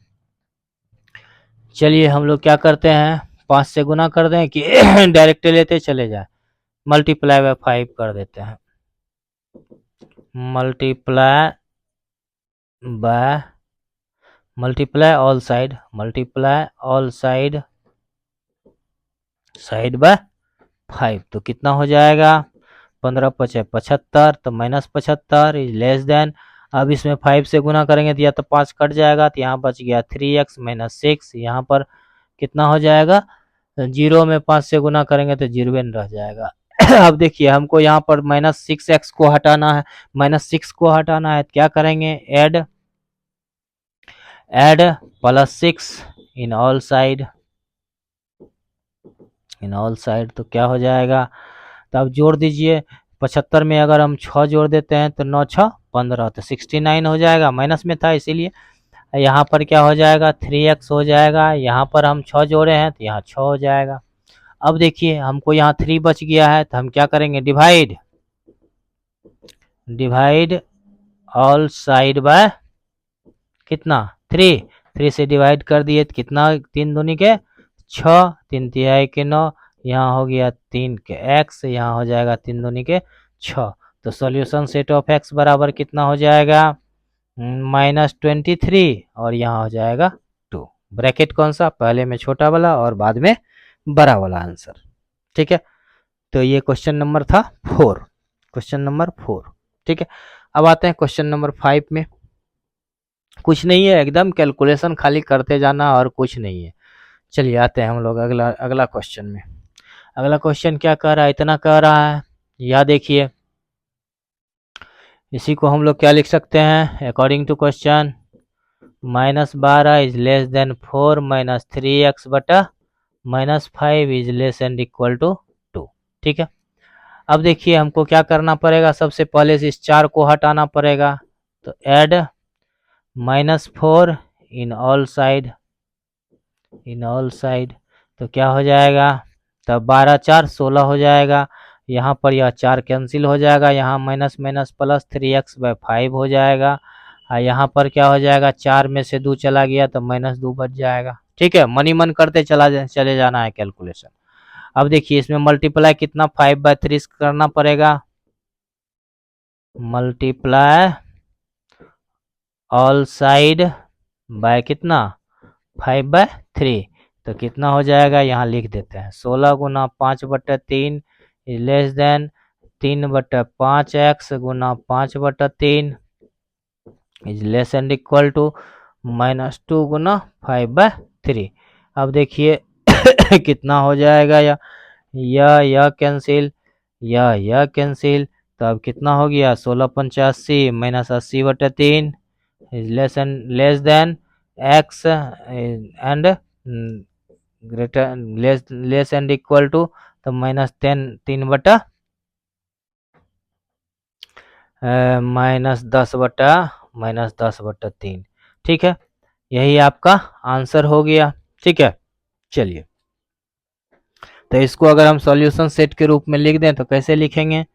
चलिए हम लोग क्या करते हैं, 5 से गुना कर दें कि डायरेक्ट लेते चले जाए, मल्टीप्लाई बाय 5 कर देते हैं, multiply by multiply all side by 5, तो कितना हो जाएगा, 15 पचे 75, तो -75 इज लेस देन, अब इसमें 5 से गुना करेंगे तो या तो 5 कट जाएगा, तो यहाँ बच गया 3x माइनस 6, यहाँ पर कितना हो जाएगा, 0 में 5 से गुना करेंगे तो 0 रह जाएगा। अब देखिए हमको यहाँ पर -6x को हटाना है, -6 को हटाना है, क्या करेंगे, ऐड +6 इन ऑल साइड, तो क्या हो जाएगा, तो अब जोड़ दीजिए, 75 में अगर हम 6 जोड़ देते हैं तो 9 6 15, तो 69 हो जाएगा, माइनस में था इसीलिए। यहाँ पर क्या हो जाएगा, 3x हो जाएगा, यहाँ पर हम 6 जोड़े हैं तो यहाँ 6 हो जाएगा। अब देखिए हमको यहाँ 3 बच गया है, तो हम क्या करेंगे, डिवाइड ऑल साइड बाय कितना, 3 से डिवाइड कर दिए तो कितना, 3 दूनी के 6, 3 तिहाई के 9, यहाँ हो गया 3 के x, यहाँ हो जाएगा 3 दूनी के 6, तो सॉल्यूशन सेट ऑफ x बराबर कितना हो जाएगा, -23, और यहाँ हो जाएगा 2, ब्रैकेट कौन सा, पहले में छोटा वाला और बाद में बड़ा वाला आंसर। ठीक है, तो ये क्वेश्चन नंबर था 4, क्वेश्चन नंबर 4। ठीक है, अब आते हैं क्वेश्चन नंबर 5 में। कुछ नहीं है, एकदम कैलकुलेशन खाली करते जाना और कुछ नहीं है। चलिए आते हैं हम लोग अगला क्वेश्चन में। अगला क्वेश्चन क्या कह रहा है, इतना कह रहा है, या देखिए इसी को हम लोग क्या लिख सकते हैं, according to question -12 is less than 4 minus 3x बटा -5 is less and equal to 2। ठीक है, अब देखिए हमको क्या करना पड़ेगा, सबसे पहले से इस 4 को हटाना पड़ेगा, तो ऐड -4 इन ऑल साइड, तो क्या हो जाएगा, तब 12 4 16 हो जाएगा, यहाँ पर यह 4 कैंसिल हो जाएगा, यहाँ माइनस माइनस प्लस 3x/5 हो जाएगा, और यहाँ पर क्या हो जाएगा, 4 में से 2 चला गया तो -2 बच जाएगा। ठीक है, मनी मन करते चले जाना है कैलकुलेशन। अब देखिए इसमें मल्टीप्लाई कितना, 5/3 करना पड़ेगा, मल्टीप्लाई ऑल साइड बाय कितना, 5/3, तो कितना हो जाएगा, यहाँ लिख देते हैं, 16 गुना 5/3 इज लेस देन 3/5x गुना 5/3 is less and equal to -2 गुना 5/3। अब देखिए कितना हो जाएगा, यह कैंसिल, यह कैंसिल, तो अब कितना हो गया, 16×5 -80/3 is less than x and greater less and equal to, तो -10 -10/3। ठीक है, यही आपका आंसर हो गया। ठीक है, चलिए तो इसको अगर हम सॉल्यूशन सेट के रूप में लिख दें तो कैसे लिखेंगे,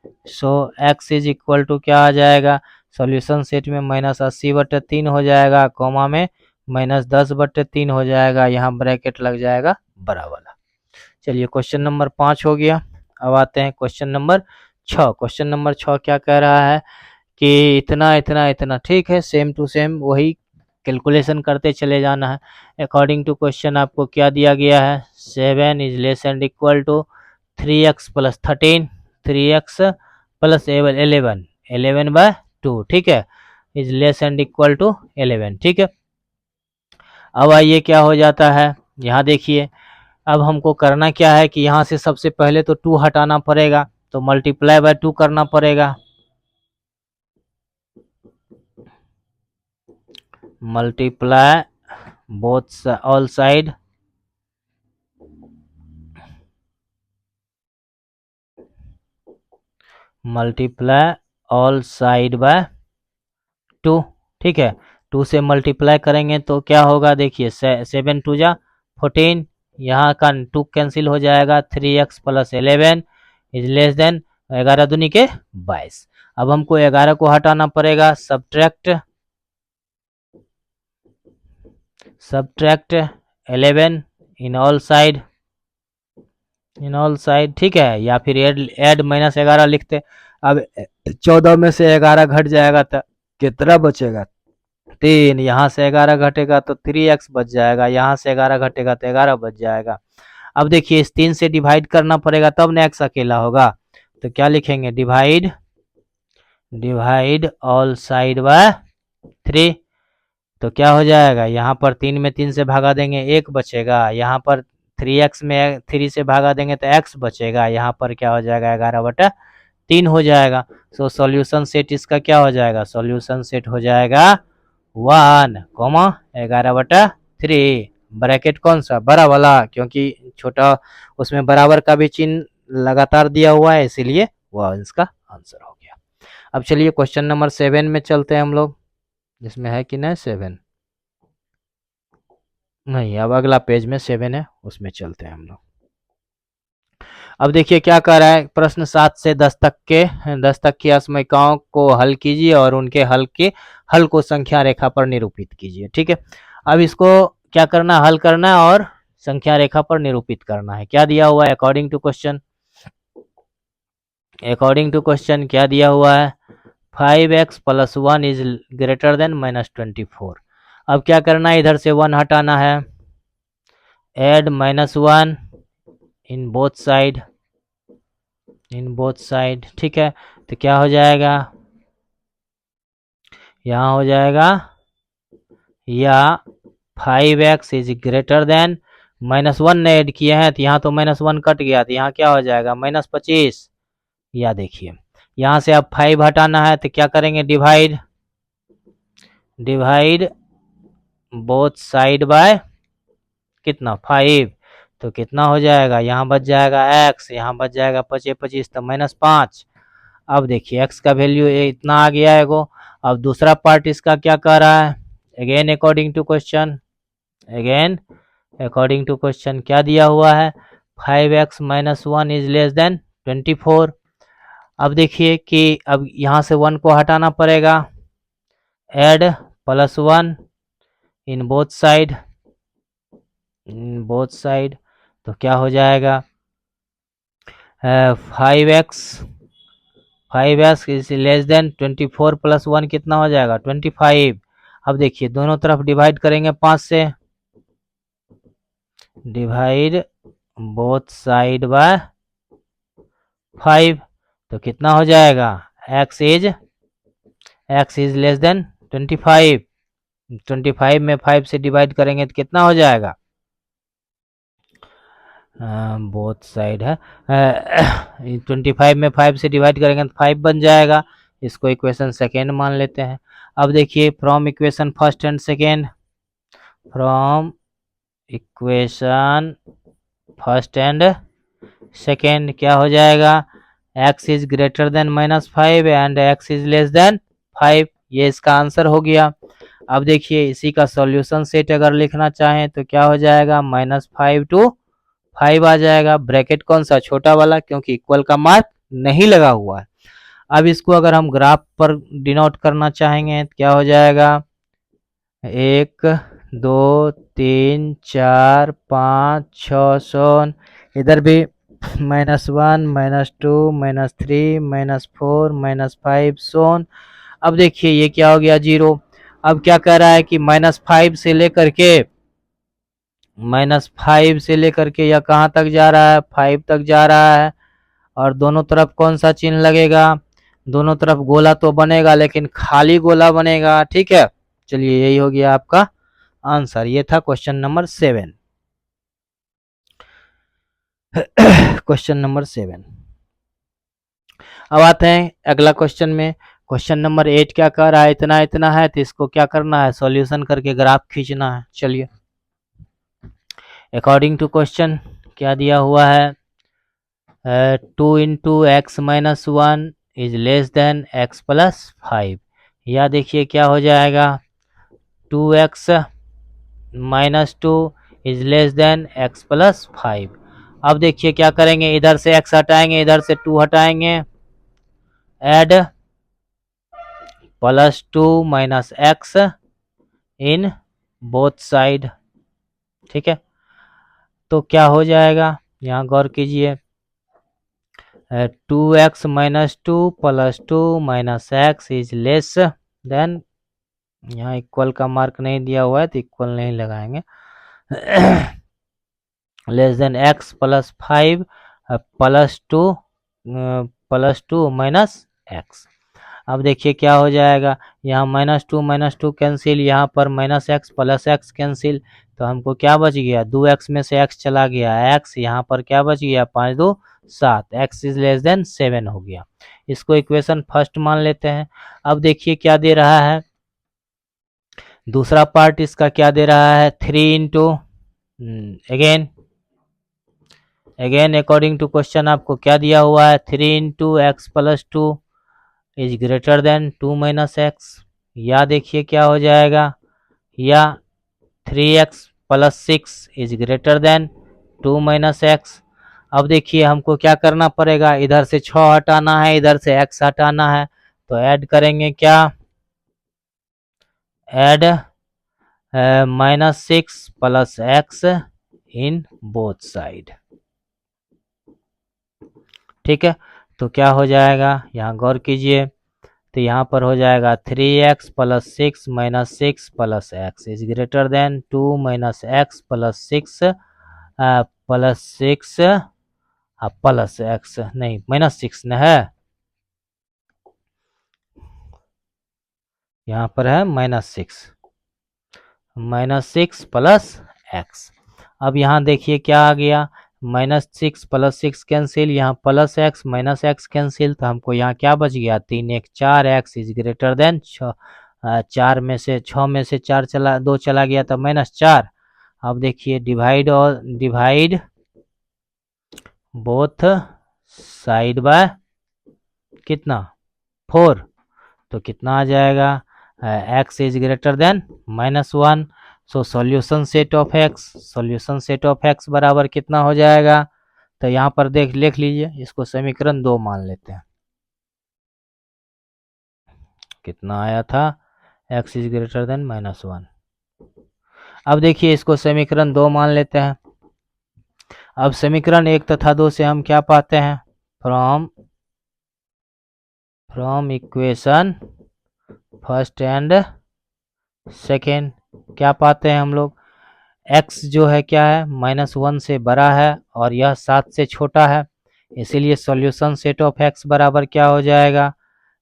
x इज इक्वल टू क्या आ जाएगा, सॉल्यूशन सेट में -80/3 हो जाएगा, कॉमा में -10/3 हो जाएगा, यहाँ ब्रैकेट लग जाएगा बड़ा वाला। चलिए क्वेश्चन नंबर 5 हो गया। अब आते हैं क्वेश्चन नंबर 6। क्वेश्चन नंबर 6 क्या कह रहा है कि इतना इतना इतना, ठीक है, सेम टू सेम वही कैलकुलेशन करते चले जाना है। अकॉर्डिंग टू क्वेश्चन आपको क्या दिया गया है, 7 is less and equal to 3x + 13, 3x + 11/2, ठीक है, is less and equal to 11। ठीक है, अब आइए क्या हो जाता है, यहाँ देखिए अब हमको करना क्या है कि यहाँ से सबसे पहले तो 2 हटाना पड़ेगा, तो मल्टीप्लाई बाय 2 करना पड़ेगा, multiply both all side, multiply all side by 2, ठीक है। 2 से मल्टीप्लाई करेंगे तो क्या होगा, देखिए 7 2 जा 14, यहाँ का 2 कैंसिल हो जाएगा, 3x plus 11 is less then 11 दूनी के 22। अब हमको 11 को हटाना पड़ेगा, सब्ट्रैक्ट 11 इन ऑल साइड, ठीक है, या फिर ऐड -11 लिखते। अब 14 में से 11 घट जाएगा तो कितना बचेगा, 3, यहाँ से 11 घटेगा तो 3x बच जाएगा, यहाँ से 11 घटेगा तो 11 बच जाएगा। अब देखिए इस 3 से डिवाइड करना पड़ेगा तब ना x अकेला होगा, तो क्या लिखेंगे, डिवाइड ऑल साइड बाय 3, तो क्या हो जाएगा, यहाँ पर 3 में 3 से भागा देंगे 1 बचेगा, यहाँ पर 3x में 3 से भागा देंगे तो x बचेगा, यहाँ पर क्या हो जाएगा 11/3 हो जाएगा। सो सॉल्यूशन सेट इसका क्या हो जाएगा, सॉल्यूशन सेट हो जाएगा 1, 11/3, ब्रैकेट कौन सा, बड़ा वाला, क्योंकि छोटा उसमें बराबर का भी चिन्ह लगातार दिया हुआ है, इसीलिए वह इसका आंसर हो गया। अब चलिए क्वेश्चन नंबर 7 में चलते हैं हम लोग, जिसमें है कि नहीं 7 नहीं, अब अगला पेज में 7 है, उसमें चलते हैं हम लोग। अब देखिए क्या कर रहा है, प्रश्न 7 से 10 तक की असमीकाओं को हल कीजिए और उनके हल को संख्या रेखा पर निरूपित कीजिए, ठीक है। अब इसको क्या करना, हल करना है और संख्या रेखा पर निरूपित करना है। क्या दिया हुआ है, अकॉर्डिंग टू क्वेश्चन क्या दिया हुआ है, 5x + 1 इज ग्रेटर देन -24। अब क्या करना है, इधर से 1 हटाना है, एड -1 इन बोथ साइड, ठीक है। तो क्या हो जाएगा, यहाँ हो जाएगा या 5x इज ग्रेटर देन -1 ने ऐड किए हैं तो यहाँ तो -1 कट गया, तो यहाँ क्या हो जाएगा -25। या देखिए यहाँ से अब 5 हटाना है तो क्या करेंगे, डिवाइड बोथ साइड बाय कितना 5, तो कितना हो जाएगा, यहाँ बच जाएगा x, यहाँ बच जाएगा 25 तो -5। अब देखिए x का वैल्यू इतना आ गया है गो। अब दूसरा पार्ट इसका क्या कह रहा है, अगेन अकॉर्डिंग टू क्वेश्चन क्या दिया हुआ है, 5x - 1 इज लेस देन 24। अब देखिए कि अब यहाँ से 1 को हटाना पड़ेगा, एड +1 इन बोथ साइड, तो क्या हो जाएगा 5x इज लेस देन 24 + 1 कितना हो जाएगा 25। अब देखिए दोनों तरफ डिवाइड करेंगे 5 से, डिवाइड बोथ साइड बाय 5, तो कितना हो जाएगा x इज लेस देन 25 में 5 से डिवाइड करेंगे तो कितना हो जाएगा, बोथ साइड है 25 में 5 से डिवाइड करेंगे तो 5 बन जाएगा। इसको इक्वेशन सेकेंड मान लेते हैं। अब देखिए from equation first and second क्या हो जाएगा, x is greater then -5 and x is less then 5, ये इसका आंसर हो गया। अब देखिए इसी का सॉल्यूशन सेट अगर लिखना चाहें तो क्या हो जाएगा, -5 to 5 आ जाएगा, ब्रैकेट कौन सा, छोटा वाला, क्योंकि इक्वल का मार्क नहीं लगा हुआ है। अब इसको अगर हम ग्राफ पर डिनोट करना चाहेंगे तो क्या हो जाएगा, 1 2 3 4 5 6 7, इधर भी -1 -2 -3 -4 -5 सोन। अब देखिए ये क्या हो गया 0। अब क्या कह रहा है कि -5 से लेकर के यह कहाँ तक जा रहा है, 5 तक जा रहा है, और दोनों तरफ कौन सा चिन्ह लगेगा, दोनों तरफ गोला तो बनेगा लेकिन खाली गोला बनेगा, ठीक है। चलिए यही हो गया आपका आंसर, ये था क्वेश्चन नंबर 7। Question number 7। अब आते हैं अगला क्वेश्चन में। क्वेश्चन नंबर 8 क्या कह रहा है, इतना है तो इसको क्या करना है, सॉल्यूशन करके ग्राफ खींचना है। चलिए अकॉर्डिंग टू क्वेश्चन क्या दिया हुआ है, 2 × x - 1 is less than x + 5, या देखिए क्या हो जाएगा 2x minus 2 is less than x plus 5। अब देखिए क्या करेंगे, इधर से x हटाएंगे, इधर से 2 हटाएंगे, add +2 minus x in both side. ठीक है, तो क्या हो जाएगा, यहाँ गौर कीजिए, 2x minus 2 plus 2 minus x is less then, यहाँ इक्वल का मार्क नहीं दिया हुआ है तो इक्वल नहीं लगाएंगे, less than x plus 5 plus two minus x। अब देखिए क्या हो जाएगा, यहाँ माइनस टू कैंसिल, यहाँ पर minus x plus x cancel, तो हमको क्या बच गया, 2x में से x चला गया, x यहाँ पर क्या बच गया, 5 2 7, x इज लेस देन 7 हो गया। इसको इक्वेशन फर्स्ट मान लेते हैं। अब देखिए क्या दे रहा है, दूसरा पार्ट इसका क्या दे रहा है, 3 into again according to question आपको क्या दिया हुआ है, 3 into x plus 2 is greater than 2 minus x, या देखिए क्या हो जाएगा, या 3x plus 6 is greater than 2 minus x. अब देखिए हमको क्या करना पड़ेगा, इधर से 6 हटाना है, इधर से x हटाना है, तो ऐड करेंगे क्या, add -6 plus x in both side. ठीक है, तो क्या हो जाएगा, यहाँ गौर कीजिए, तो यहाँ पर हो जाएगा 3x plus 6 minus 6 plus x is greater than 2 minus x plus 6 plus x नहीं माइनस 6 न है, यहाँ पर है माइनस सिक्स प्लस एक्स। अब यहाँ देखिए क्या आ गया, -6 प्लस 6 कैंसिल, यहाँ plus x minus x cancel, तो हमको यहाँ क्या बच गया, 3 1 4 एक्स इज ग्रेटर देन 4 में से 6 में से 4 चला 2 चला गया तो -4। अब देखिए डिवाइड बोथ साइड बाय कितना 4, तो कितना आ जाएगा, x is greater then -1, so solution set of x बराबर कितना हो जाएगा, तो यहाँ पर लिख लीजिए, इसको समीकरण 2 मान लेते हैं, कितना आया था, x इज ग्रेटर देन -1। अब देखिए इसको समीकरण 2 मान लेते हैं। अब समीकरण 1 तथा 2 से हम क्या पाते हैं, from equation first and second क्या पाते हैं हम लोग, x जो है क्या है, -1 से बड़ा है और यह 7 से छोटा है, इसीलिए सॉल्यूशन सेट ऑफ x बराबर क्या हो जाएगा,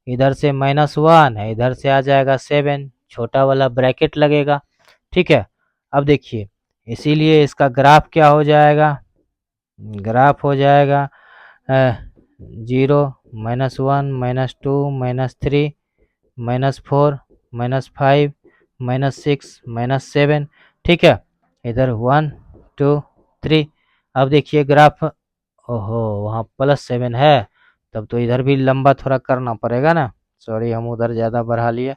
इधर से -1 है, इधर से आ जाएगा 7, छोटा वाला ब्रैकेट लगेगा। ठीक है, अब देखिए इसीलिए इसका ग्राफ क्या हो जाएगा, ग्राफ हो जाएगा 0 -1 -2 -3 -4 -5 -6 -7। ठीक है, इधर 1 2 3। अब देखिए ग्राफ, ओहो वहाँ +7 है, तब तो इधर भी लंबा थोड़ा करना पड़ेगा ना, सॉरी हम उधर ज़्यादा बढ़ा लिए,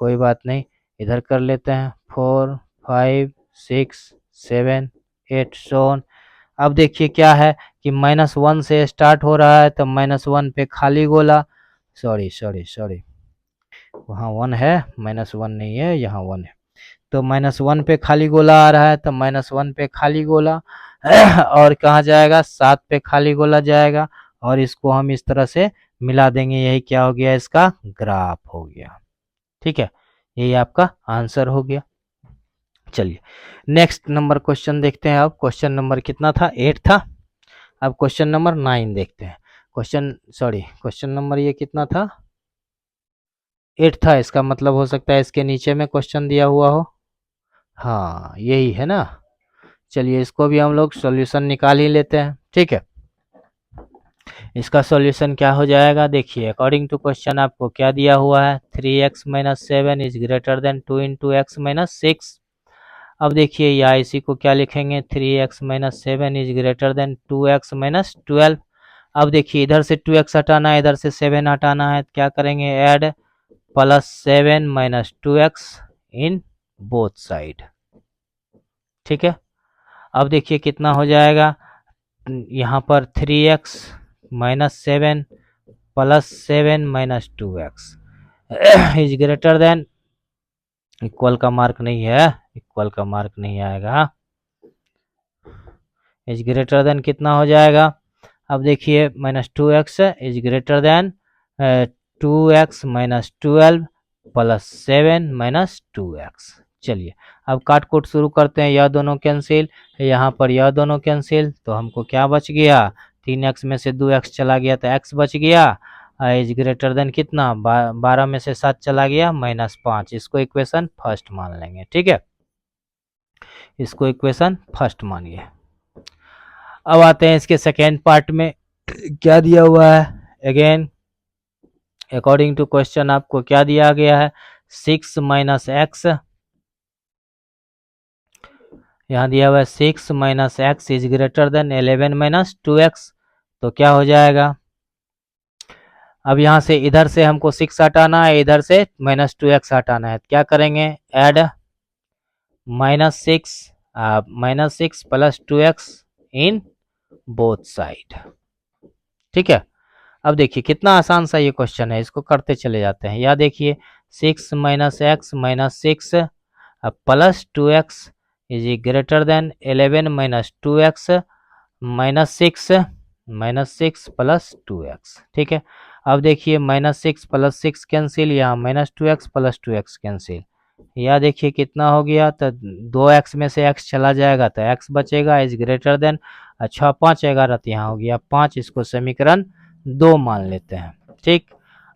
कोई बात नहीं, इधर कर लेते हैं 4 5 6 7 8 सोन। अब देखिए क्या है कि -1 से स्टार्ट हो रहा है, तो -1 पे खाली गोला, सॉरी वहाँ 1 है, -1 नहीं है, यहाँ 1 है, तो -1 पे खाली गोला आ रहा है, तो -1 पे खाली गोला और कहाँ जाएगा, 7 पे खाली गोला जाएगा, और इसको हम इस तरह से मिला देंगे, यही क्या हो गया, इसका ग्राफ हो गया। ठीक है, यही आपका आंसर हो गया। चलिए नेक्स्ट नंबर क्वेश्चन देखते हैं। अब क्वेश्चन नंबर कितना था, 8 था। अब क्वेश्चन नंबर 9 देखते हैं। क्वेश्चन नंबर ये कितना था, 8 था, इसका मतलब हो सकता है इसके नीचे में क्वेश्चन दिया हुआ हो, हाँ यही है ना। चलिए इसको भी हम लोग सॉल्यूशन निकाल ही लेते हैं। ठीक है, इसका सॉल्यूशन क्या हो जाएगा, देखिए अकॉर्डिंग टू क्वेश्चन आपको क्या दिया हुआ है, 3x - 7 is greater than 2 into x minus 6। अब देखिए या इसी को क्या लिखेंगे, 3x - 7 is greater then 2x - 12। अब देखिए इधर से 2x हटाना है, इधर से 7 हटाना है, क्या करेंगे, ऐड प्लस 7 माइनस 2x इन बोथ साइड। ठीक है, अब देखिए कितना हो जाएगा, यहाँ पर 3x minus 7 plus 7 minus 2x is greater then, equal का मार्क नहीं है, इक्वल का मार्क नहीं आएगा, इज ग्रेटर देन कितना हो जाएगा, अब देखिए minus 2x is greater then 2x minus 12 plus 7 minus 2x। चलिए अब काट कूट शुरू करते हैं, यह दोनों कैंसिल, यहाँ पर यह दोनों कैंसिल, तो हमको क्या बच गया, 3x में से 2x चला गया तो x बच गया, इज ग्रेटर देन कितना, 12 में से 7 चला गया माइनस 5। इसको इक्वेशन फर्स्ट मान लेंगे। ठीक है, इसको इक्वेशन फर्स्ट मानिए। अब आते हैं इसके सेकेंड पार्ट में, क्या दिया हुआ है, अगेन अकॉर्डिंग टू क्वेश्चन आपको क्या दिया गया है, 6 माइनस एक्स, यहाँ दिया हुआ है 6 minus x is greater then 11 minus 2x, तो क्या हो जाएगा, अब यहाँ से इधर से हमको 6 हटाना है, इधर से माइनस 2x हटाना है, क्या करेंगे, ऐड माइनस 6 प्लस 2x इन बोथ साइड। ठीक है, अब देखिए कितना आसान सा ये क्वेश्चन है, इसको करते चले जाते हैं। या देखिए 6 minus x minus 6 plus 2x is greater then 11 minus 2x minus 6 plus 2x। ठीक है, अब देखिए माइनस 6 प्लस 6 कैंसिल, यहाँ minus 2x plus 2x cancel, या देखिए कितना हो गया, तो 2x में से x चला जाएगा तो x बचेगा, इज ग्रेटर देन, अच्छा 5 11 तो यहाँ हो गया 5, इसको समीकरण 2 मान लेते हैं। ठीक,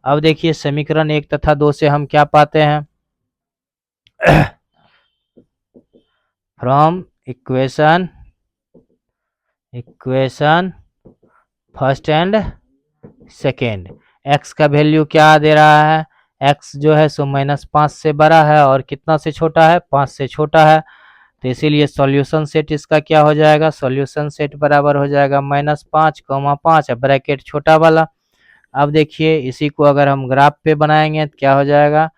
अब देखिए समीकरण 1 तथा 2 से हम क्या पाते हैं, from equation first and second, x का वैल्यू क्या दे रहा है, x जो है सो माइनस 5 से बड़ा है और कितना से छोटा है, 5 से छोटा है, तो इसीलिए सॉल्यूशन सेट इसका क्या हो जाएगा, सॉल्यूशन सेट बराबर हो जाएगा -5, ब्रैकेट छोटा वाला। अब देखिए इसी को अगर हम ग्राफ पे बनाएंगे तो क्या हो जाएगा,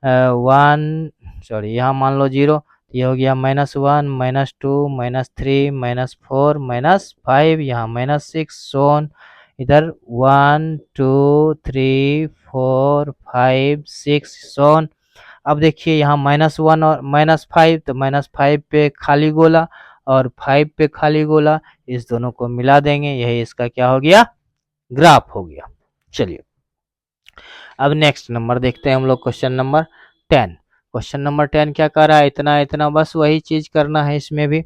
1 सॉरी यहाँ मान लो 0, ये हो गया -1 -2 -3 -4 -5, यहाँ -6 सोन, इधर 1 2 3 4 5 6 सोन। अब देखिए यहाँ -1 और -5, तो -5 पे खाली गोला और 5 पे खाली गोला, इस दोनों को मिला देंगे, यही इसका क्या हो गया, ग्राफ हो गया। चलिए अब नेक्स्ट नंबर देखते हैं हम लोग, क्वेश्चन नंबर 10। क्वेश्चन नंबर 10 क्या कर रहा है, इतना इतना बस वही चीज करना है, इसमें भी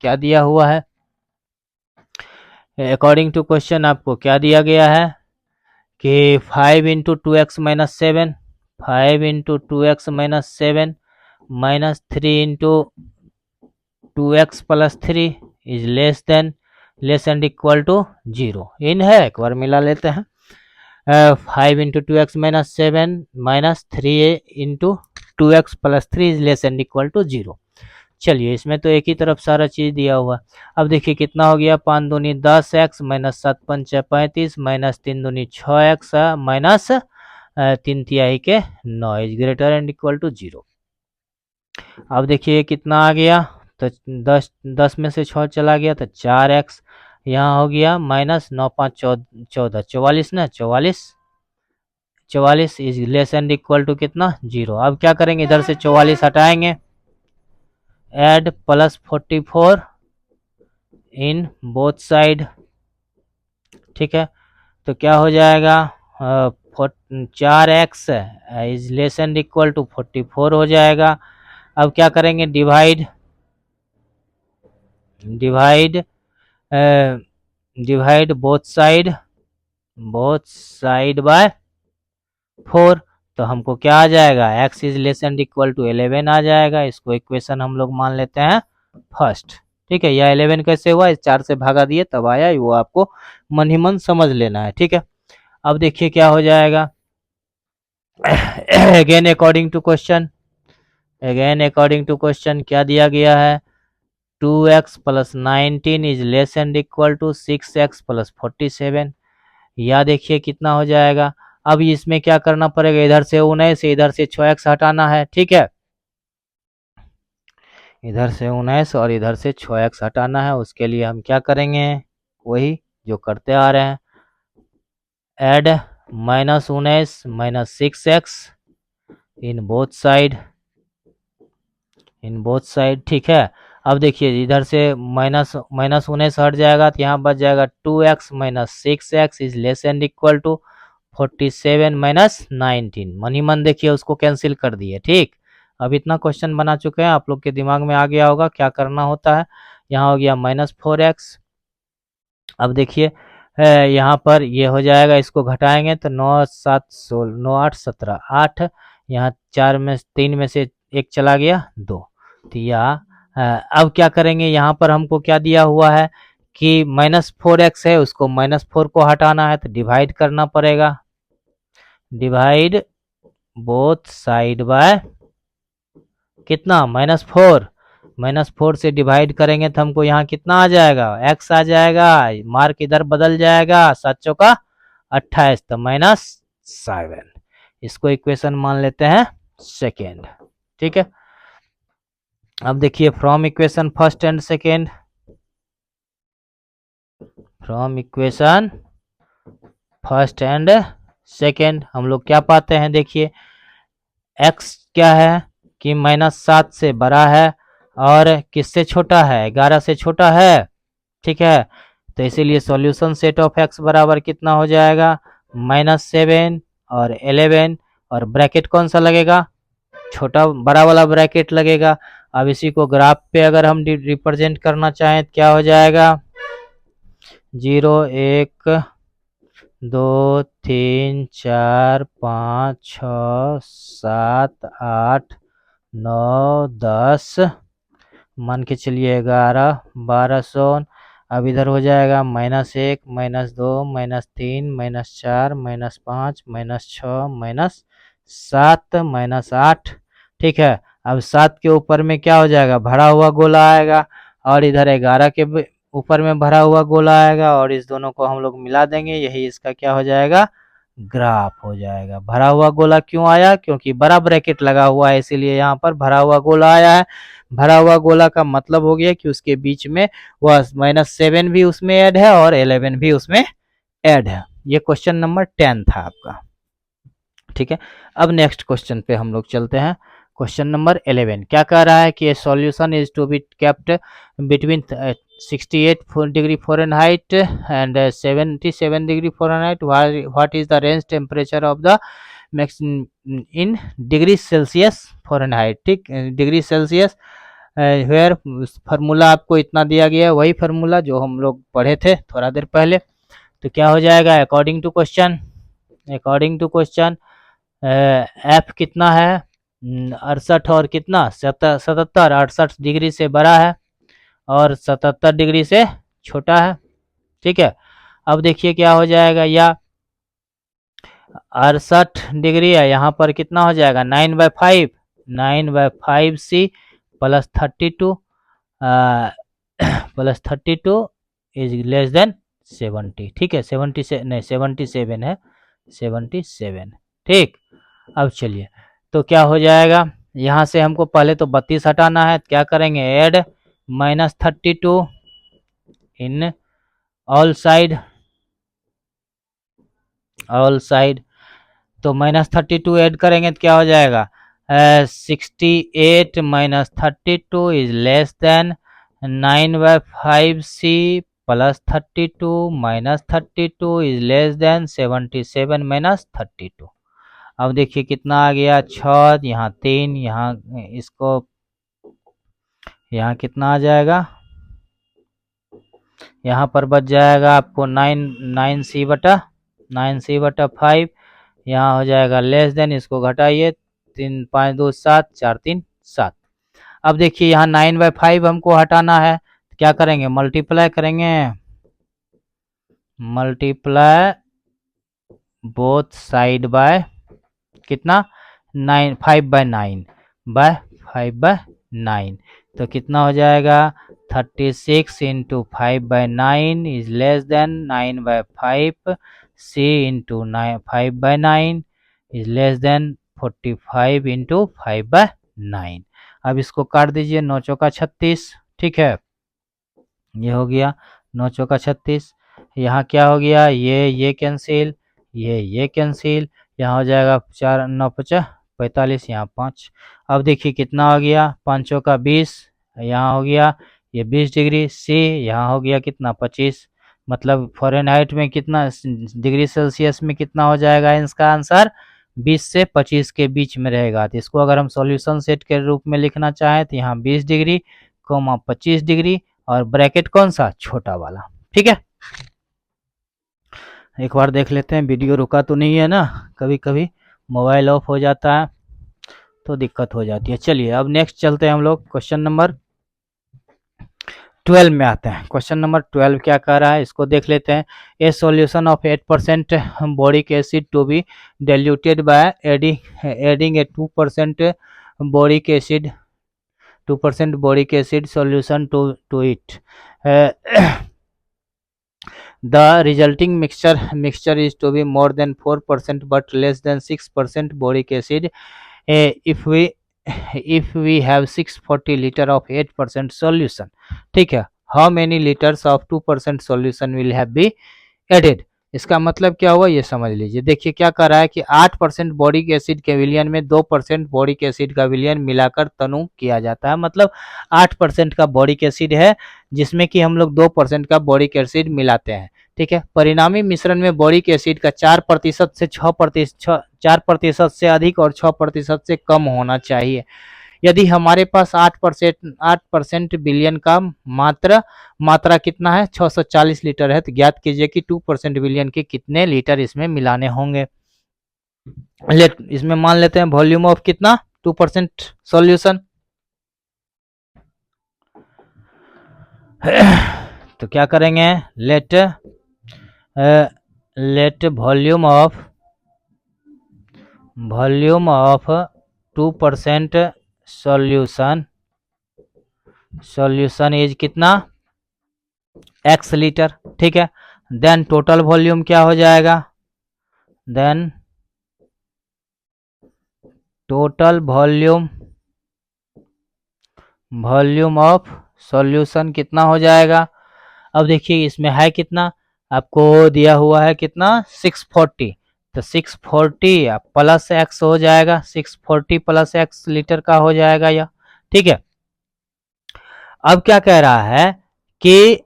क्या दिया हुआ है, अकॉर्डिंग टू क्वेश्चन आपको क्या दिया गया है कि 5 into 2x minus 7, 5 into 2x minus 7 minus 3 into 2x plus 3 is less and equal to 0। इन है, एक बार मिला लेते हैं, 5 into 2x minus 7 minus 3 into 2x plus 3 is less and equal to 0। चलिए इसमें तो एक ही तरफ सारा चीज दिया हुआ, अब देखिए कितना हो गया, 5 दूनी 10x माइनस 7 पंचे 35 माइनस 3 दूनी 6x माइनस 3 तिहाई के 9 is greater and equal to 0। अब देखिए कितना आ गया, तो 10 में से 6 चला गया तो 4x, यहाँ हो गया माइनस 9 5 14 44 ना, 44 is less and equal to कितना, 0। अब क्या करेंगे, इधर से 44 हटाएंगे, add plus 44 in both side. ठीक है, तो क्या हो जाएगा, 4x is less and equal to 44 हो जाएगा। अब क्या करेंगे, डिवाइड बोथ साइड बाय 4, तो हमको क्या आ जाएगा, x is less and equal to 11 आ जाएगा, इसको इक्वेशन हम लोग मान लेते हैं फर्स्ट। ठीक है, यह 11 कैसे हुआ, इस 4 से भागा दिए तब आया, वो आपको मन ही मन समझ लेना है। ठीक है, अब देखिए क्या हो जाएगा, अगेन अकॉर्डिंग टू क्वेश्चन क्या दिया गया है, 2x plus 19 is less and equal to 6x plus 47, या देखिए कितना हो जाएगा, अब इसमें क्या करना पड़ेगा, इधर से 19 इधर से 6x हटाना है, ठीक है। इधर से 19 और इधर से 6x हटाना है। उसके लिए हम क्या करेंगे, वही जो करते आ रहे हैं, एड -19 -6x इन बोथ साइड, ठीक है। अब देखिए इधर से -19 हट जाएगा तो यहाँ बच जाएगा 2x - 6x is less and equal to 47 - 19। मन ही मन देखिए उसको कैंसिल कर दिए, ठीक। अब इतना क्वेश्चन बना चुके हैं, आप लोग के दिमाग में आ गया होगा क्या करना होता है। यहाँ हो गया -4x। अब देखिए यहाँ पर ये हो जाएगा, इसको घटाएंगे तो 9 7 16 9 8 17 8, यहाँ 3 में से 1 चला गया 2, तो अब क्या करेंगे, यहाँ पर हमको क्या दिया हुआ है कि -4x है, उसको -4 को हटाना है तो डिवाइड करना पड़ेगा, डिवाइड बोथ साइड बाय कितना, -4 से डिवाइड करेंगे तो हमको यहाँ कितना आ जाएगा, x आ जाएगा, मार्क इधर बदल जाएगा, 7 चौका 28 तो -7। इसको इक्वेशन मान लेते हैं सेकेंड, ठीक है। अब देखिए from equation first and second, from equation first and second हम लोग क्या पाते हैं, देखिए x क्या है कि -7 से बड़ा है और किससे छोटा है, 11 से छोटा है, ठीक है। तो इसीलिए सॉल्यूशन सेट ऑफ x बराबर कितना हो जाएगा, -7 और 11, और ब्रैकेट कौन सा लगेगा, छोटा बड़ा वाला ब्रैकेट लगेगा। अब इसी को ग्राफ पे अगर हम रिप्रेजेंट करना चाहें तो क्या हो जाएगा, 0 1 2 3 4 5 6 7 8 9 10, मान के चलिए 11 12 16। अब इधर हो जाएगा -1 -2 -3 -4 -5 -6 -7 -8, ठीक है। अब 7 के ऊपर में क्या हो जाएगा, भरा हुआ गोला आएगा, और इधर 11 के ऊपर में भरा हुआ गोला आएगा, और इस दोनों को हम लोग मिला देंगे, यही इसका क्या हो जाएगा, ग्राफ हो जाएगा। भरा हुआ गोला क्यों आया, क्योंकि बड़ा ब्रैकेट लगा हुआ है, इसीलिए यहाँ पर भरा हुआ गोला आया है। भरा हुआ गोला का मतलब हो गया कि उसके बीच में वह -7 भी उसमें ऐड है और 11 भी उसमें ऐड है। ये क्वेश्चन नंबर 10 था आपका, ठीक है। अब नेक्स्ट क्वेश्चन पे हम लोग चलते हैं। क्वेश्चन नंबर 11 क्या कह रहा है कि solution is to be kept between 68 degree Fahrenheit and 77 degree Fahrenheit, what is the range temperature of the in degree Celsius Fahrenheit, ठीक, डिग्री सेल्सियस वेयर। फार्मूला आपको इतना दिया गया है, वही फार्मूला जो हम लोग पढ़े थे थोड़ा देर पहले। तो क्या हो जाएगा, अकॉर्डिंग टू क्वेश्चन एफ कितना है, 68 और कितना 77, 68 डिग्री से बड़ा है और 77 डिग्री से छोटा है, ठीक है। अब देखिए क्या हो जाएगा, या 68 डिग्री है, यहाँ पर कितना हो जाएगा 9/5 C plus 32 plus 32 is less than 70, ठीक है। 70 से नहीं 77 है, 77, ठीक। अब चलिए तो क्या हो जाएगा, यहाँ से हमको पहले तो 32 हटाना है, क्या करेंगे, ऐड -32 इन ऑल साइड, तो -32 ऐड करेंगे तो क्या हो जाएगा, 68 -32 is less than 9/5 C plus 32 -32 is less than 77 -32। अब देखिए कितना आ गया, 6, यहाँ 3, यहाँ इसको यहाँ कितना आ जाएगा, यहाँ पर बच जाएगा आपको 9/5, यहाँ हो जाएगा लेस देन, इसको घटाइए, 3 5 2 7 4 3 7। अब देखिए यहाँ 9/5 हमको हटाना है, क्या करेंगे, मल्टीप्लाई करेंगे, मल्टीप्लाई बोथ साइड बाय कितना 9 5/9 तो कितना हो जाएगा, 36 × 5/9 is less than 9/5, c into 5/9 is less then 45 into 5/9। अब इसको काट दीजिए, 9 चौका 36, ठीक है, ये हो गया 9 चौका 36। यहाँ क्या हो गया, ये कैंसिल, ये कैंसिल, यहाँ हो जाएगा 4 9 50 45, यहाँ 5। अब देखिए कितना हो गया, 5 चौका 20, यहाँ हो गया ये 20 डिग्री सी, यहाँ हो गया कितना 25, मतलब फ़ारेनहाइट में कितना डिग्री सेल्सियस में कितना हो जाएगा, इसका आंसर 20 से 25 के बीच में रहेगा। तो इसको अगर हम सॉल्यूशन सेट के रूप में लिखना चाहें तो यहाँ 20 डिग्री, 25 डिग्री, और ब्रैकेट कौन सा, छोटा वाला, ठीक है। एक बार देख लेते हैं, वीडियो रुका तो नहीं है ना, कभी कभी मोबाइल ऑफ हो जाता है तो दिक्कत हो जाती है। चलिए अब नेक्स्ट चलते हैं हम लोग, क्वेश्चन नंबर 12 में आते हैं। क्वेश्चन नंबर 12 क्या कह रहा है, इसको देख लेते हैं। A solution of 8% boric acid to be diluted by adding a 2% boric acid 2% boric acid solution to it. The resulting mixture is to be more than 4% but less than 6% boric acid. If we have 640 liter of 8% solution, ठीक है, how many liters of 2% solution will have be added? इसका मतलब क्या हुआ ये समझ लीजिए। देखिए क्या कर रहा है कि 8% बोरिक एसिड के विलयन में 2% बोरिक एसिड का विलयन मिलाकर तनु किया जाता है, मतलब 8% का बोरिक एसिड है जिसमें कि हम लोग 2% का बोरिक एसिड मिलाते हैं, ठीक है। परिणामी मिश्रण में बोरिक एसिड का 4% से 4% से अधिक और 6% से कम होना चाहिए। यदि हमारे पास 8% विलयन का मात्रा कितना है, 640 लीटर है, तो ज्ञात कीजिए कि 2% विलयन के कितने लीटर इसमें मिलाने होंगे। इसमें मान लेते हैं वॉल्यूम ऑफ कितना, 2% सॉल्यूशन। तो क्या करेंगे, let volume of 2% solution is कितना, x लीटर, ठीक है। देन टोटल वॉल्यूम क्या हो जाएगा, then total volume of solution कितना हो जाएगा। अब देखिए इसमें है कितना, आपको दिया हुआ है कितना, 640, तो 640 प्लस x हो जाएगा, 640 प्लस x लीटर का हो जाएगा यह, ठीक है। अब क्या कह रहा है कि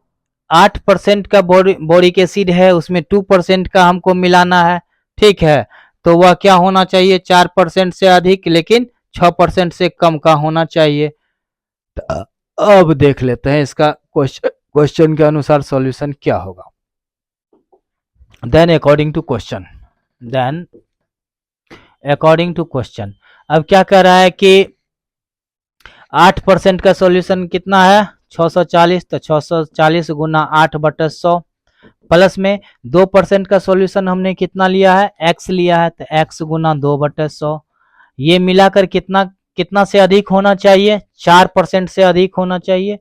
8% का बोरिक एसिड है, उसमें 2% का हमको मिलाना है, ठीक है। तो वह क्या होना चाहिए, 4% से अधिक लेकिन 6% से कम का होना चाहिए। अब देख लेते हैं इसका क्वेश्चन के अनुसार सॉल्यूशन क्या होगा। देन अकॉर्डिंग टू क्वेश्चन अब क्या कह रहा है कि 8% का सॉल्यूशन कितना है, 640, तो 640 गुना 8/100 प्लस में 2% का सॉल्यूशन हमने कितना लिया है, x लिया है, तो x गुना 2/100, ये मिलाकर कितना से अधिक होना चाहिए, 4% से अधिक होना चाहिए।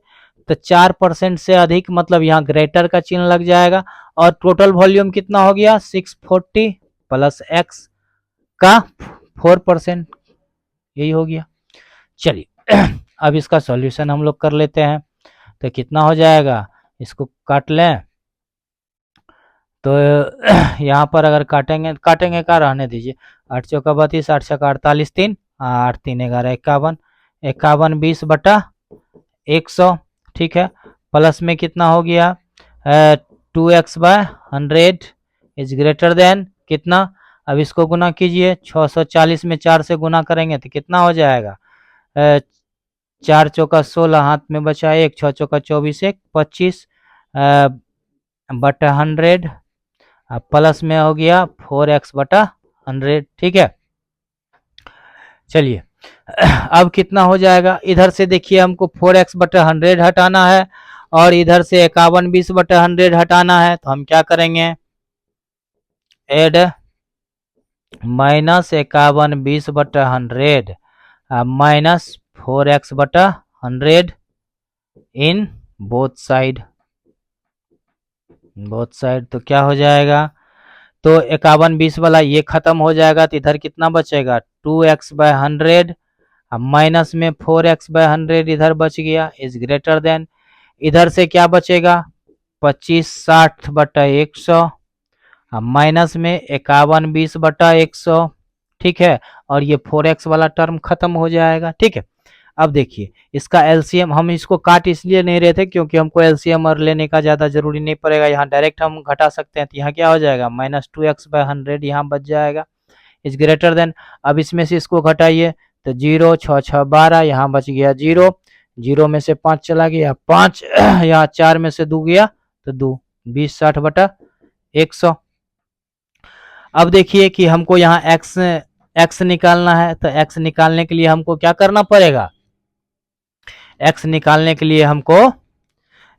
तो 4% से अधिक मतलब यहाँ ग्रेटर का चिन्ह लग जाएगा, और टोटल वॉल्यूम कितना हो गया, 640 प्लस x का 4%, यही हो गया। चलिए अब इसका सॉल्यूशन हम लोग कर लेते हैं, तो कितना हो जाएगा, इसको काट लें। तो यहाँ पर अगर काटेंगे का रहने दीजिए, 8 चौका 32, 8 छक्का 48, 3 8 3 11 51, 51 20/100, ठीक है। प्लस में कितना हो गया, 2x/100 इज ग्रेटर देन कितना, अब इसको गुना कीजिए, 640 में 4 से गुना करेंगे तो कितना हो जाएगा, 4 चौका 16, हाथ में बचा 1, 6 चौका 24, 1 25 बटा 100, प्लस में हो गया 4x/100, ठीक है। चलिए अब कितना हो जाएगा, इधर से देखिए हमको 4x/100 हटाना है और इधर से 51 20/100 हटाना है, तो हम क्या करेंगे, ऐड माइनस 51 20/100 माइनस 4x/100 इन बोथ साइड, तो क्या हो जाएगा, तो 51 20 वाला ये खत्म हो जाएगा, तो इधर कितना बचेगा 2x/100, अब माइनस में 4x/100 इधर बच गया, इज ग्रेटर देन, इधर से क्या बचेगा 25/60/100, अब माइनस में 51 20/100, ठीक है, और ये 4x वाला टर्म खत्म हो जाएगा। ठीक है, अब देखिए इसका एलसीएम, हम इसको काट इसलिए नहीं रहे थे क्योंकि हमको एलसीएम और लेने का ज़्यादा जरूरी नहीं पड़ेगा, यहाँ डायरेक्ट हम घटा सकते हैं। तो यहाँ क्या हो जाएगा -2x/100 यहाँ बच जाएगा, इज ग्रेटर देन, अब इसमें से इसको घटाइए तो 0 6 6 12, यहाँ बच गया 0, 0 में से 5 चला गया 5, यहाँ 4 में से 2 गया तो 2, 20/60/100। अब देखिए कि हमको यहाँ x निकालना है, तो x निकालने के लिए हमको क्या करना पड़ेगा, x निकालने के लिए हमको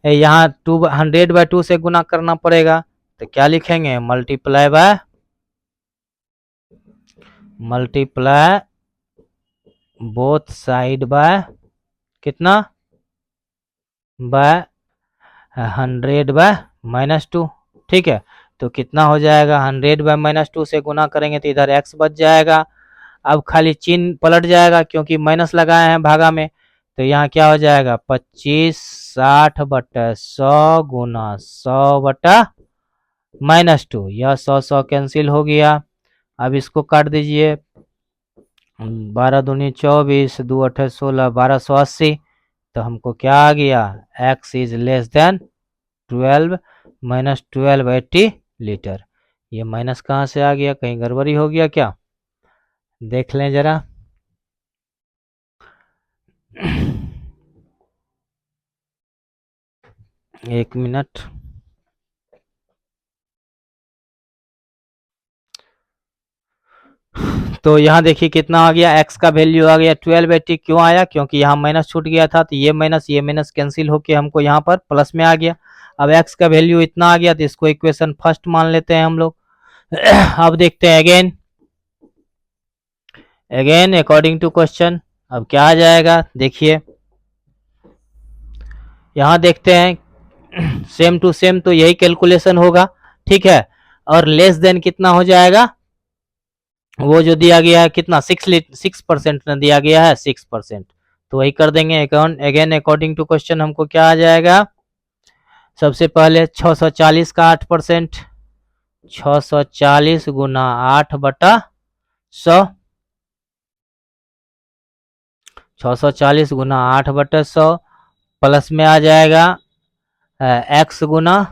यहाँ 100/2 से गुना करना पड़ेगा। तो क्या लिखेंगे मल्टीप्लाई बोथ साइड बाय कितना बाय 100/-2। ठीक है, तो कितना हो जाएगा 100/-2 से गुना करेंगे तो इधर x बच जाएगा। अब खाली चिन्ह पलट जाएगा क्योंकि माइनस लगाए हैं भागा में, तो यहाँ क्या हो जाएगा 25/60/100 गुना 100/-2, यह 100 कैंसिल हो गया। अब इसको काट दीजिए, 12 दूनी 24, 2 8 16, 1280, तो हमको क्या आ गया x is less then 12 -1280 litre. ये माइनस कहाँ से आ गया, कहीं गड़बड़ी हो गया क्या, देख लें जरा। एक मिनट, तो यहाँ देखिए कितना आ गया, x का वैल्यू आ गया 1280। क्यों आया, क्योंकि यहाँ माइनस छूट गया था, तो ये माइनस कैंसिल होके हमको यहाँ पर प्लस में आ गया। अब x का वैल्यू इतना आ गया तो इसको इक्वेशन फर्स्ट मान लेते हैं हम लोग। अब देखते हैं अगेन अकॉर्डिंग टू क्वेश्चन, अब क्या आ जाएगा देखिए, यहाँ देखते हैं सेम टू सेम तो यही कैलकुलेशन होगा। ठीक है, और लेस देन कितना हो जाएगा, वो जो दिया गया है कितना 6% दिया गया है 6%, तो वही कर देंगे। अगेन अकॉर्डिंग टू क्वेश्चन हमको क्या आ जाएगा, सबसे पहले 640 का 8%, 640 गुना 8/100, 640 गुना 8/100 प्लस में आ जाएगा x गुना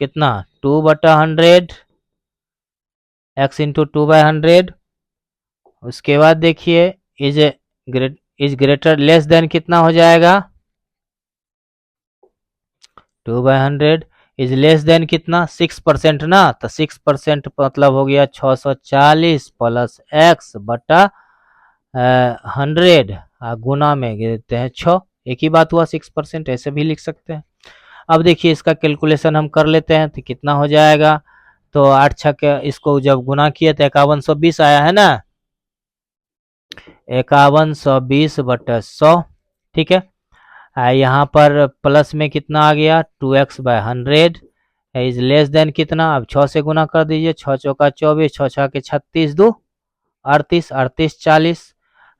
कितना 2/100, x इंटू 2/100। उसके बाद देखिए इज ग्रेटर लेस देन कितना हो जाएगा 2/100, इज लेस देन कितना 6% ना, तो 6% मतलब हो गया 640 प्लस x/100 गुना में देते हैं 6, एक ही बात हुआ 6%, ऐसे भी लिख सकते हैं। अब देखिए इसका कैलकुलेशन हम कर लेते हैं तो कितना हो जाएगा, तो 8 6 के इसको जब गुना किए तो 5120 आया है ना, 5120/100। ठीक है, यहाँ पर प्लस में कितना आ गया 2x/100 इज लेस देन कितना, अब 6 से गुना कर दीजिए, 6 चौका 24, 6 6 के 36, 2 38, 38 40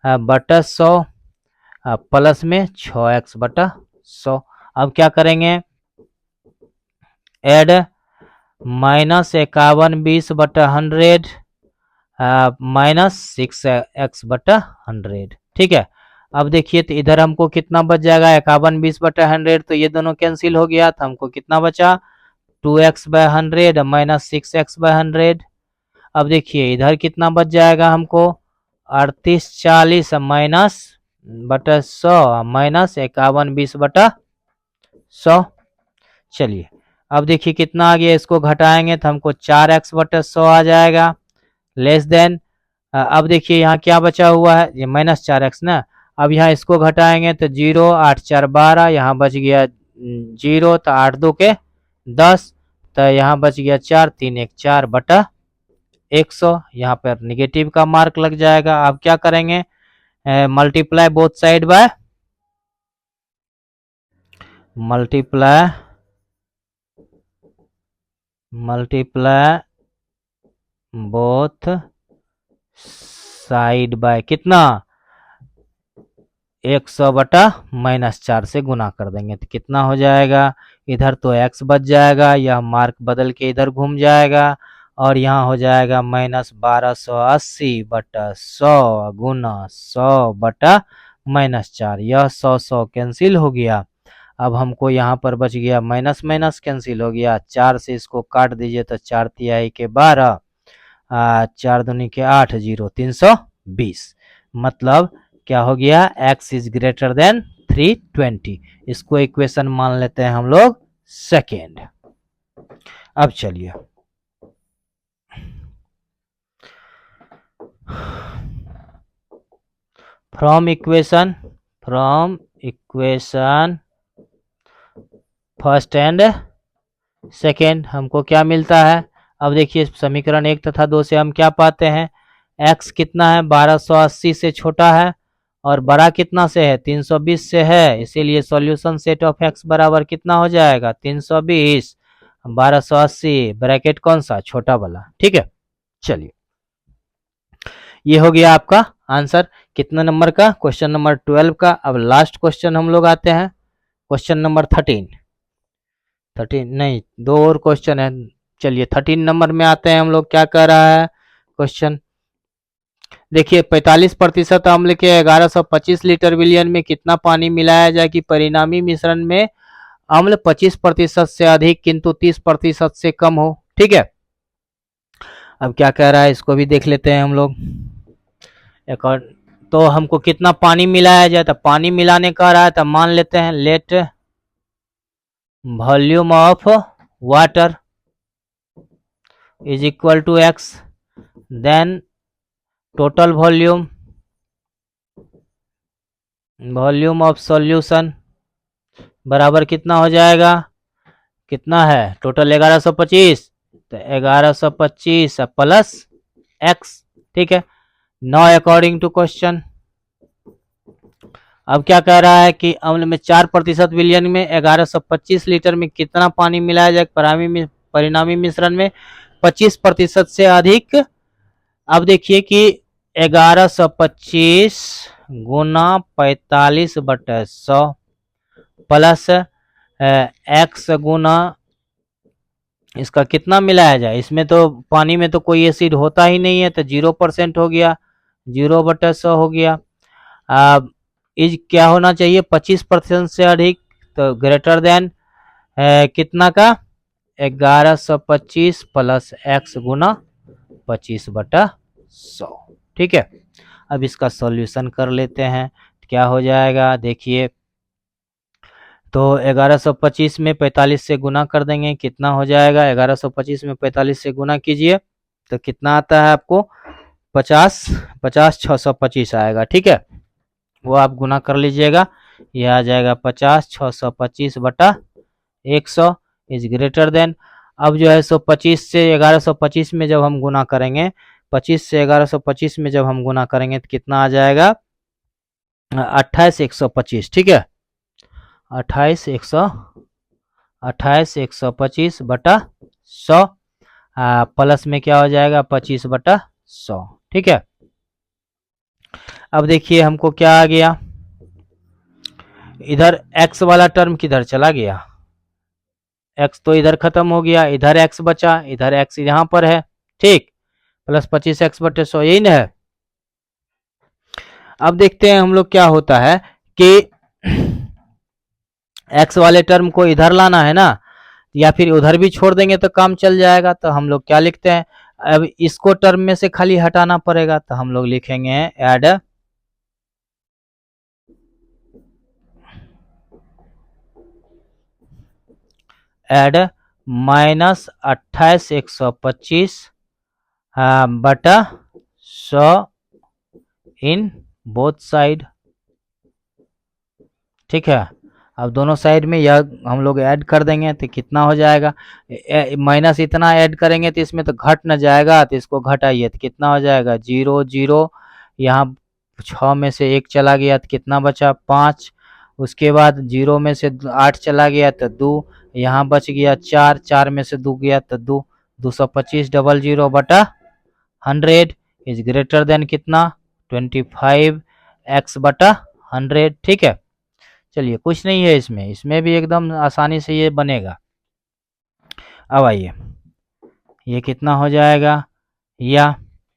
बटा 100 प्लस में 6x/100। अब क्या करेंगे ऐड -5120/100 -6x/100। ठीक है, अब देखिए तो इधर हमको कितना बच जाएगा 5120/100, तो ये दोनों कैंसिल हो गया, तो हमको कितना बचा 2x/100 -6x/100। अब देखिए इधर कितना बच जाएगा हमको 3840 -100 -5120/100। चलिए अब देखिए कितना आ गया, इसको घटाएंगे तो हमको 4x/100 आ जाएगा लेस देन। अब देखिए यहाँ क्या बचा हुआ है, ये -4x ना, अब यहाँ इसको घटाएंगे तो 0 8 4 12, यहाँ बच गया 0, तो 8 2 के 10, तो यहाँ बच गया 4 3 1 4/100, यहाँ पर निगेटिव का मार्क लग जाएगा। अब क्या करेंगे multiply both side by multiply both side by कितना 100 बटा -4 से गुना कर देंगे तो कितना हो जाएगा, इधर तो x बच जाएगा, यह मार्क बदल के इधर घूम जाएगा और यहाँ हो जाएगा -1280 बटा 100 गुना 100 बटा -4। यह 100 कैंसिल हो गया। अब हमको यहाँ पर बच गया माइनस माइनस कैंसिल हो गया, 4 से इसको काट दीजिए तो 4 तिहाई के 12, 4 दूनी के 8, 0 320। मतलब क्या हो गया, x इज ग्रेटर देन 320। इसको इक्वेशन मान लेते हैं हम लोग सेकेंड। अब चलिए from equation first and second हमको क्या मिलता है। अब देखिए समीकरण 1 तथा 2 से हम क्या पाते हैं, x कितना है 1280 से छोटा है और बड़ा कितना से है 320 से है, इसीलिए सॉल्यूशन सेट ऑफ x बराबर कितना हो जाएगा 320 1280 ब्रैकेट कौन सा छोटा वाला। ठीक है, चलिए ये हो गया आपका आंसर कितना नंबर का, क्वेश्चन नंबर 12 का। अब लास्ट क्वेश्चन हम लोग आते हैं, क्वेश्चन नंबर 13 नहीं 2 और क्वेश्चन है। चलिए 13 नंबर में आते हैं हम लोग, क्या कह रहा है क्वेश्चन, देखिए 45% अम्ल के 1125 लीटर विलयन में कितना पानी मिलाया जाए कि परिणामी मिश्रण में अम्ल 25% से अधिक किंतु 30% से कम हो। ठीक है, अब क्या कह रहा है इसको भी देख लेते हैं हम लोग। एक और तो हमको कितना पानी मिलाया जाए, तो पानी मिलाने का रहा है तो मान लेते हैं let volume of water is equal to x, then total volume of solution बराबर कितना हो जाएगा, कितना है टोटल 1125 तो 1125 प्लस x। ठीक है, नाउ अकॉर्डिंग टू क्वेश्चन अब क्या कह रहा है कि अम्ल में 4% विलयन में 1125 लीटर में कितना पानी मिलाया जाए परिणामी मिश्रण में 25% से अधिक। अब देखिए कि 1125 गुना 45/100 प्लस x गुना इसका कितना मिलाया जाए, इसमें तो पानी में तो कोई एसिड होता ही नहीं है तो 0% हो गया, 0/100 हो गया। अब इज क्या होना चाहिए 25% से अधिक तो ग्रेटर देन कितना का 1125 प्लस x गुना 25/100। ठीक है, अब इसका सॉल्यूशन कर लेते हैं, क्या हो जाएगा देखिए, तो 1125 में 45 से गुना कर देंगे, कितना हो जाएगा 1125 में 45 से गुना कीजिए तो कितना आता है आपको 50 625 आएगा। ठीक है, वो आप गुना कर लीजिएगा, ये आ जाएगा 50 625/100 इज ग्रेटर देन। अब जो है 125 से 1125 में जब हम गुना करेंगे, 25 से 1125 में जब हम गुना करेंगे तो कितना आ जाएगा 28 125। ठीक है, 28 125/100 प्लस में क्या हो जाएगा 25/100। ठीक है, अब देखिए हमको क्या आ गया, इधर x वाला टर्म किधर चला गया, x तो इधर खत्म हो गया, इधर x बचा, इधर x यहाँ पर है। ठीक, प्लस 25x/100 यही ना है। अब देखते हैं हम लोग क्या होता है कि x वाले टर्म को इधर लाना है ना, या फिर उधर भी छोड़ देंगे तो काम चल जाएगा। तो हम लोग क्या लिखते हैं, अब इसको टर्म में से खाली हटाना पड़ेगा तो हम लोग लिखेंगे ऐड -28 125 बटा 100 इन बोथ साइड। ठीक है, अब दोनों साइड में यह हम लोग ऐड कर देंगे तो कितना हो जाएगा, माइनस इतना ऐड करेंगे तो इसमें तो घट न जाएगा, तो इसको घटाइए तो कितना हो जाएगा 0 0, यहाँ 6 में से 1 चला गया तो कितना बचा 5, उसके बाद 0 में से 8 चला गया तो 2, यहाँ बच गया 4, 4 में से 2 गया तो 2, 225 00/100 100 इज ग्रेटर देन कितना 25x/100। ठीक है, चलिए कुछ नहीं है इसमें, इसमें भी एकदम आसानी से ये बनेगा। अब आइए, ये कितना हो जाएगा, या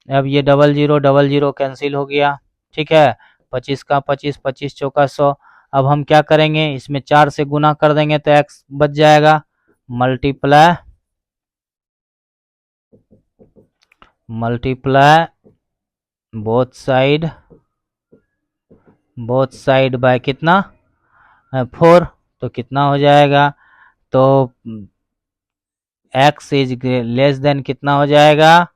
अब ये 00 कैंसिल हो गया। ठीक है, 25 का 25, 25 चौका 100। अब हम क्या करेंगे, इसमें 4 से गुना कर देंगे तो x बच जाएगा, मल्टीप्लाई बोथ साइड बाय कितना 4। तो कितना हो जाएगा, तो x इज लेस देन कितना हो जाएगा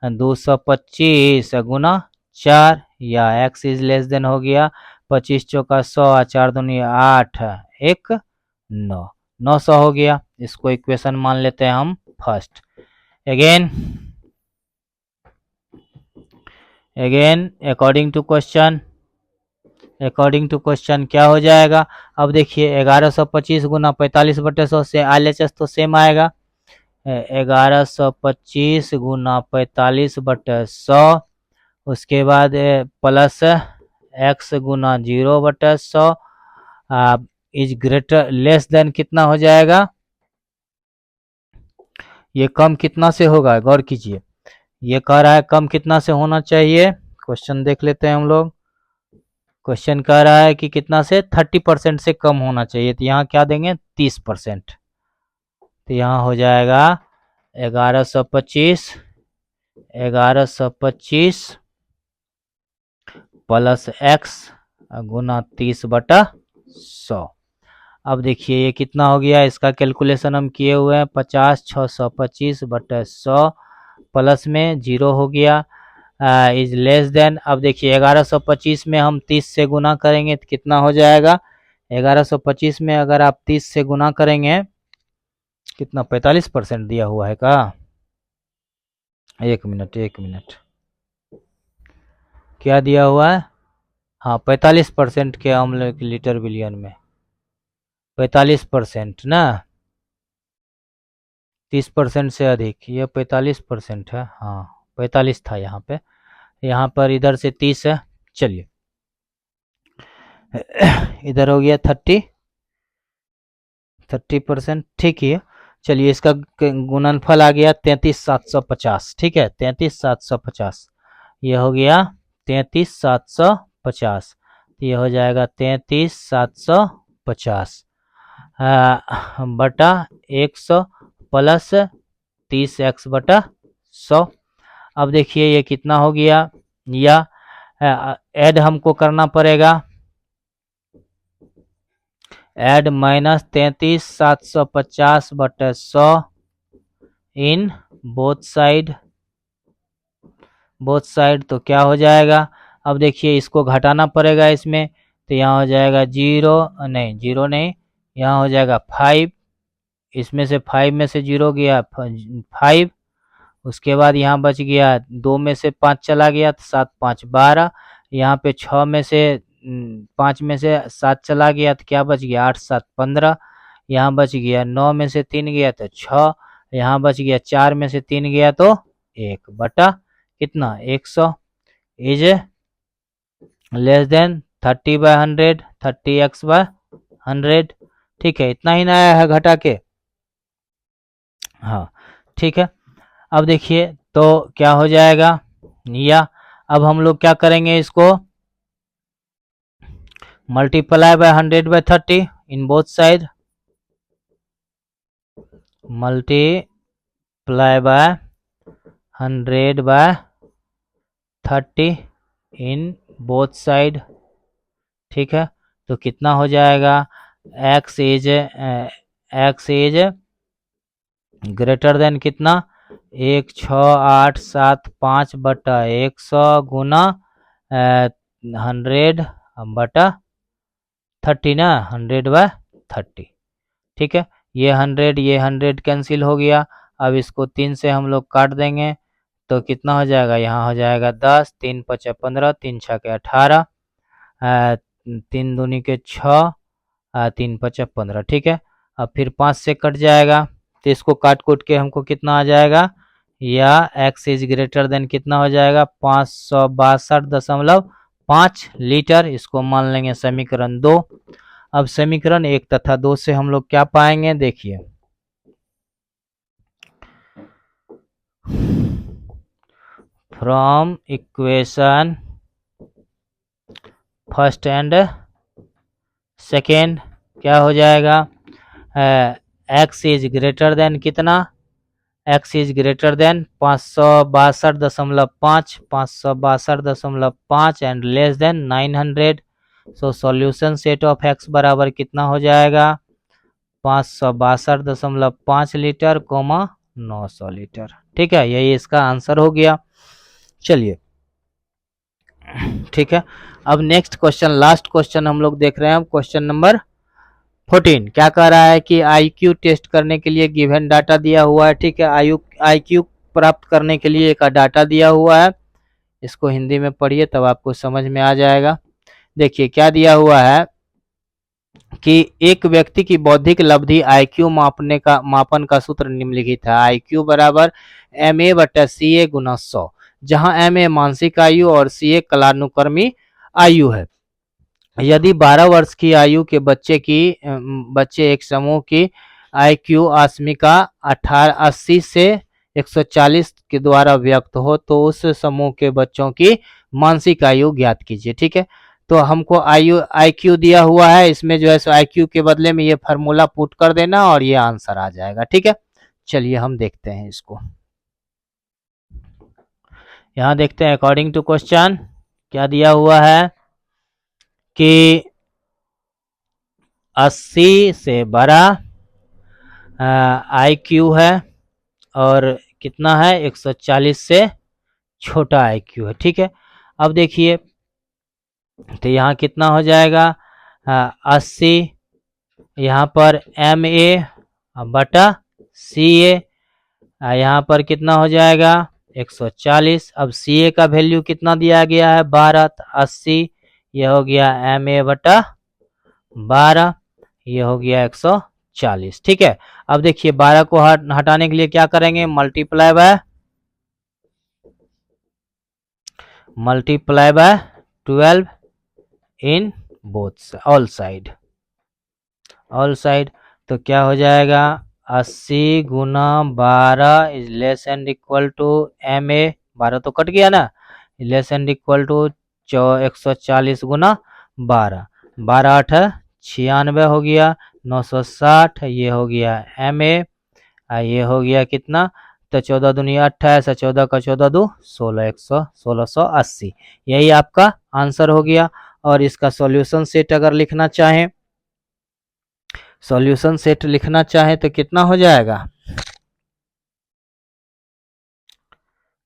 225 गुना 4, या x इज लेस देन हो गया 25 चौका 100, 4 दूनी 8, 1 9, 900 हो गया। इसको इक्वेशन मान लेते हैं हम first. Again according to question क्या हो जाएगा। अब देखिए 1125 गुना 45/100 से LHS तो सेम आएगा, 1125 गुना 45/100, उसके बाद plus x Guna 0/100 is greater less than कितना हो जाएगा, ये कम कितना से होगा, गौर कीजिए, ये कह रहा है कम कितना से होना चाहिए। क्वेश्चन देख लेते हैं हम लोग। क्वेश्चन कह रहा है कि कितना से 30% से कम होना चाहिए, तो यहाँ क्या देंगे 30%। तो यहाँ हो जाएगा 1125 प्लस x गुना 30/100। अब देखिए ये कितना हो गया, इसका कैलकुलेशन हम किए हुए हैं, 50 625/100 प्लस में 0 हो गया इज लेस देन। अब देखिए 1125 में हम 30 से गुना करेंगे तो कितना हो जाएगा, 1125 में अगर आप 30 से गुना करेंगे कितना 45% दिया हुआ है का, एक मिनट क्या दिया हुआ है, हाँ 45% के अम्ल लीटर बिलियन में 45% ना, 30% से अधिक, ये 45% है, हाँ 45 था यहाँ पे, यहाँ पर इधर से 30 है। चलिए इधर हो गया 30%, ठीक है। चलिए इसका गुणनफल आ गया 33,750, ठीक है 33,750, ये हो गया 33,750, ये हो जाएगा 33,750 बटा 100 प्लस 30x/100। अब देखिए ये कितना हो गया, या ऐड हमको करना पड़ेगा, ऐड माइनस 33,750/100 इन बोथ साइड, तो क्या हो जाएगा। अब देखिए इसको घटाना पड़ेगा इसमें, तो यहाँ हो जाएगा 0 नहीं, यहाँ हो जाएगा 5, इसमें से 5 में से 0 गया 5, उसके बाद यहाँ बच गया 2 में से 5 चला गया तो 7 5 12, यहाँ पे 6 में से 5 में से 7 चला गया तो क्या बच गया 8 7 15, यहाँ बच गया 9 में से 3 गया तो 6, यहाँ बच गया 4 में से 3 गया तो 1 बटा कितना 100 इज लेस देन 30/100, 30x/100। ठीक है, इतना ही ना आया है घटा के, हाँ ठीक है। अब देखिए तो क्या हो जाएगा, या अब हम लोग क्या करेंगे, इसको multiply by 100/30 in both side, multiply by 100/30 in both side. ठीक है, तो कितना हो जाएगा, x इज ग्रेटर देन कितना 16,875/100 गुना 100/30 ना, 100/30। ठीक है, ये 100 कैंसिल हो गया। अब इसको 3 से हम लोग काट देंगे तो कितना हो जाएगा, यहाँ हो जाएगा 10, 3 5 15, 3 6 के 18, 3 दूनी के 6, 3 5 15। ठीक है, अब फिर 5 से कट जाएगा तो इसको काट कूट के हमको कितना आ जाएगा, या x इज ग्रेटर देन कितना हो जाएगा 562.5 लीटर। इसको मान लेंगे समीकरण 2। अब समीकरण 1 तथा 2 से हम लोग क्या पाएंगे, देखिए from equation first and second क्या हो जाएगा, x इज ग्रेटर देन कितना, x is greater then 562.5 and less then 900। So solution set of x बराबर कितना हो जाएगा 562.5 लीटर, 900 लीटर। ठीक है, यही इसका आंसर हो गया। चलिए ठीक है, अब नेक्स्ट क्वेश्चन, लास्ट क्वेश्चन हम लोग देख रहे हैं। क्वेश्चन नंबर 14 क्या कह रहा है कि IQ टेस्ट करने के लिए गिवन डाटा दिया हुआ है। ठीक है, IQ प्राप्त करने के लिए एक डाटा दिया हुआ है, इसको हिंदी में पढ़िए तब आपको समझ में आ जाएगा। देखिए क्या दिया हुआ है कि एक व्यक्ति की बौद्धिक लब्धि IQ मापन का सूत्र निम्नलिखित है। IQ बराबर MA/CA गुना 100, जहां MA मानसिक आयु और CA कालानुक्रमी आयु है। यदि 12 वर्ष की आयु के बच्चे एक समूह की IQ आसमिका 80 से 140 के द्वारा व्यक्त हो तो उस समूह के बच्चों की मानसिक आयु ज्ञात कीजिए। ठीक है, तो हमको IQ दिया हुआ है, इसमें जो है सो IQ के बदले में ये फार्मूला पुट कर देना और ये आंसर आ जाएगा। ठीक है, चलिए हम देखते हैं इसको। यहाँ देखते हैं अकॉर्डिंग टू क्वेश्चन क्या दिया हुआ है कि 80 से बड़ा IQ है और कितना है 140 से छोटा IQ है। ठीक है, अब देखिए तो यहाँ कितना हो जाएगा 80, यहाँ पर MA बटा CA, यहाँ पर कितना हो जाएगा 140। अब CA का वैल्यू कितना दिया गया है 12, तो 80 ये हो गया MA बटा 12, ये हो गया 140। ठीक है, अब देखिए 12 को हटाने के लिए क्या करेंगे, multiply by 12 in both all side. तो क्या हो जाएगा 80 गुना 12 is less and equal to MA, 12 तो कट गया ना, लेस एंड इक्वल टू 140 गुना 12, 12 8 96 हो गया 960, ये हो गया MA, ये हो गया कितना, तो 14 दूनी 28, 14 का 14 दो 16, 1680, यही आपका आंसर हो गया। और इसका सॉल्यूशन सेट अगर लिखना चाहें, सॉल्यूशन सेट लिखना चाहे तो कितना हो जाएगा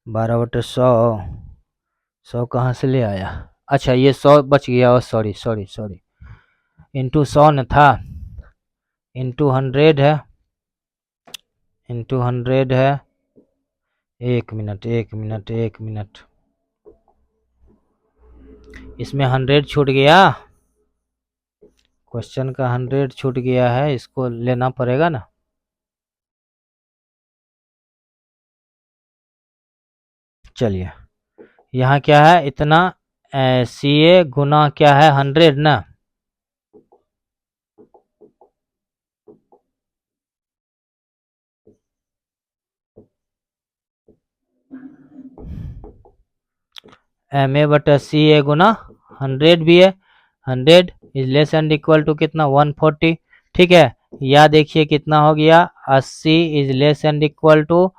12/100 कहाँ से ले आया, अच्छा ये 100 बच गया, सॉरी इंटू 100 न था, इंटू 100 है, एक मिनट इसमें 100 छूट गया, क्वेश्चन का 100 छूट गया है, इसको लेना पड़ेगा ना। चलिए यहाँ क्या है इतना CA गुना क्या है 100 ना, MA बटा CA गुना 100 भी है, 100 is less and equal to कितना 140। ठीक है, या देखिए कितना हो गया 80 is less and equal to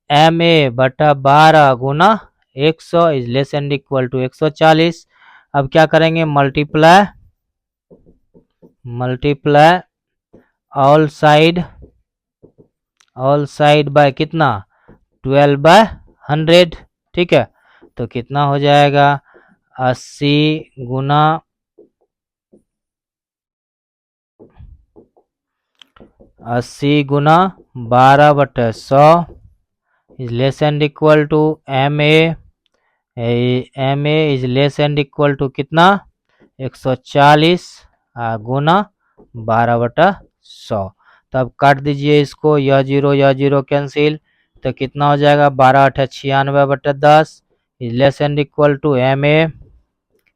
MA बटा 12 गुना 100 is less and equal to 140। अब क्या करेंगे मल्टीप्लाई ऑल साइड बाय कितना 12/100। ठीक है, तो कितना हो जाएगा 80 गुना 12/100 is less and equal to MA is less and equal to कितना 140 गुना 12/100। तब काट दीजिए इसको, यह जीरो कैंसिल, तो कितना हो जाएगा 12×8 = 96/10 is less and equal to MA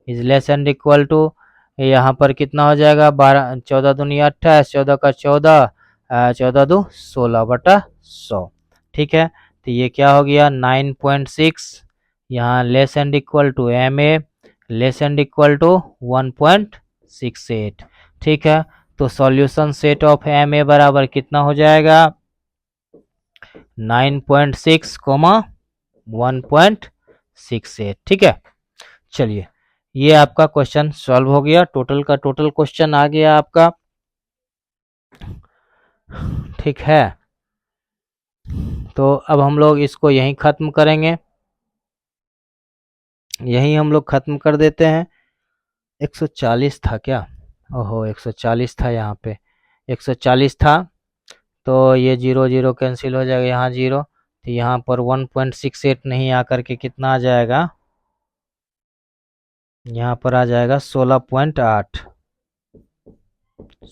is less and equal to, यहाँ पर कितना हो जाएगा 12 14 दूनी 28 14 का 14 14 दो 16/100। ठीक है, तो ये क्या हो गया 9.6, यहाँ less and equal to MA less and equal to 1.68। ठीक है, तो सॉल्यूशन सेट ऑफ MA बराबर कितना हो जाएगा 9.6, 1.68। ठीक है, चलिए ये आपका क्वेश्चन सॉल्व हो गया, टोटल का टोटल क्वेश्चन आ गया आपका। ठीक है, तो अब हम लोग इसको यहीं ख़त्म करेंगे, यहीं हम लोग ख़त्म कर देते हैं। 140 था क्या? ओहो 140 था, यहाँ पे 140 था, तो ये 0 0 कैंसिल हो जाएगा, यहाँ 0, तो यहाँ पर 1.68 नहीं आकर के कितना आ जाएगा, यहाँ पर आ जाएगा 16.8,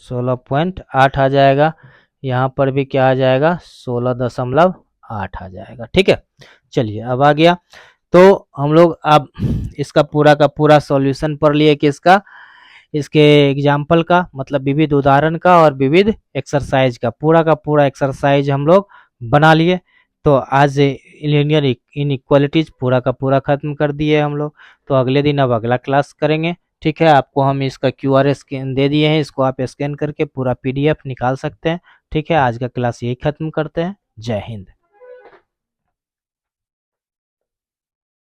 16.8 आ जाएगा। यहाँ पर भी क्या आ जाएगा 16.8 आ जाएगा। ठीक है, चलिए अब आ गया, तो हम लोग अब इसका पूरा का पूरा सॉल्यूशन पढ़ लिए कि इसके एग्जाम्पल का मतलब विविध उदाहरण का और विविध एक्सरसाइज का पूरा एक्सरसाइज हम लोग बना लिए। तो आज लीनियर इनइक्वालिटीज पूरा का पूरा खत्म कर दिए हम लोग। तो अगले दिन अब अगला क्लास करेंगे। ठीक है, आपको हम इसका QR स्कैन दे दिए हैं, इसको आप स्कैन करके पूरा PDF निकाल सकते हैं। ठीक है, आज का क्लास यही खत्म करते हैं। जय हिंद।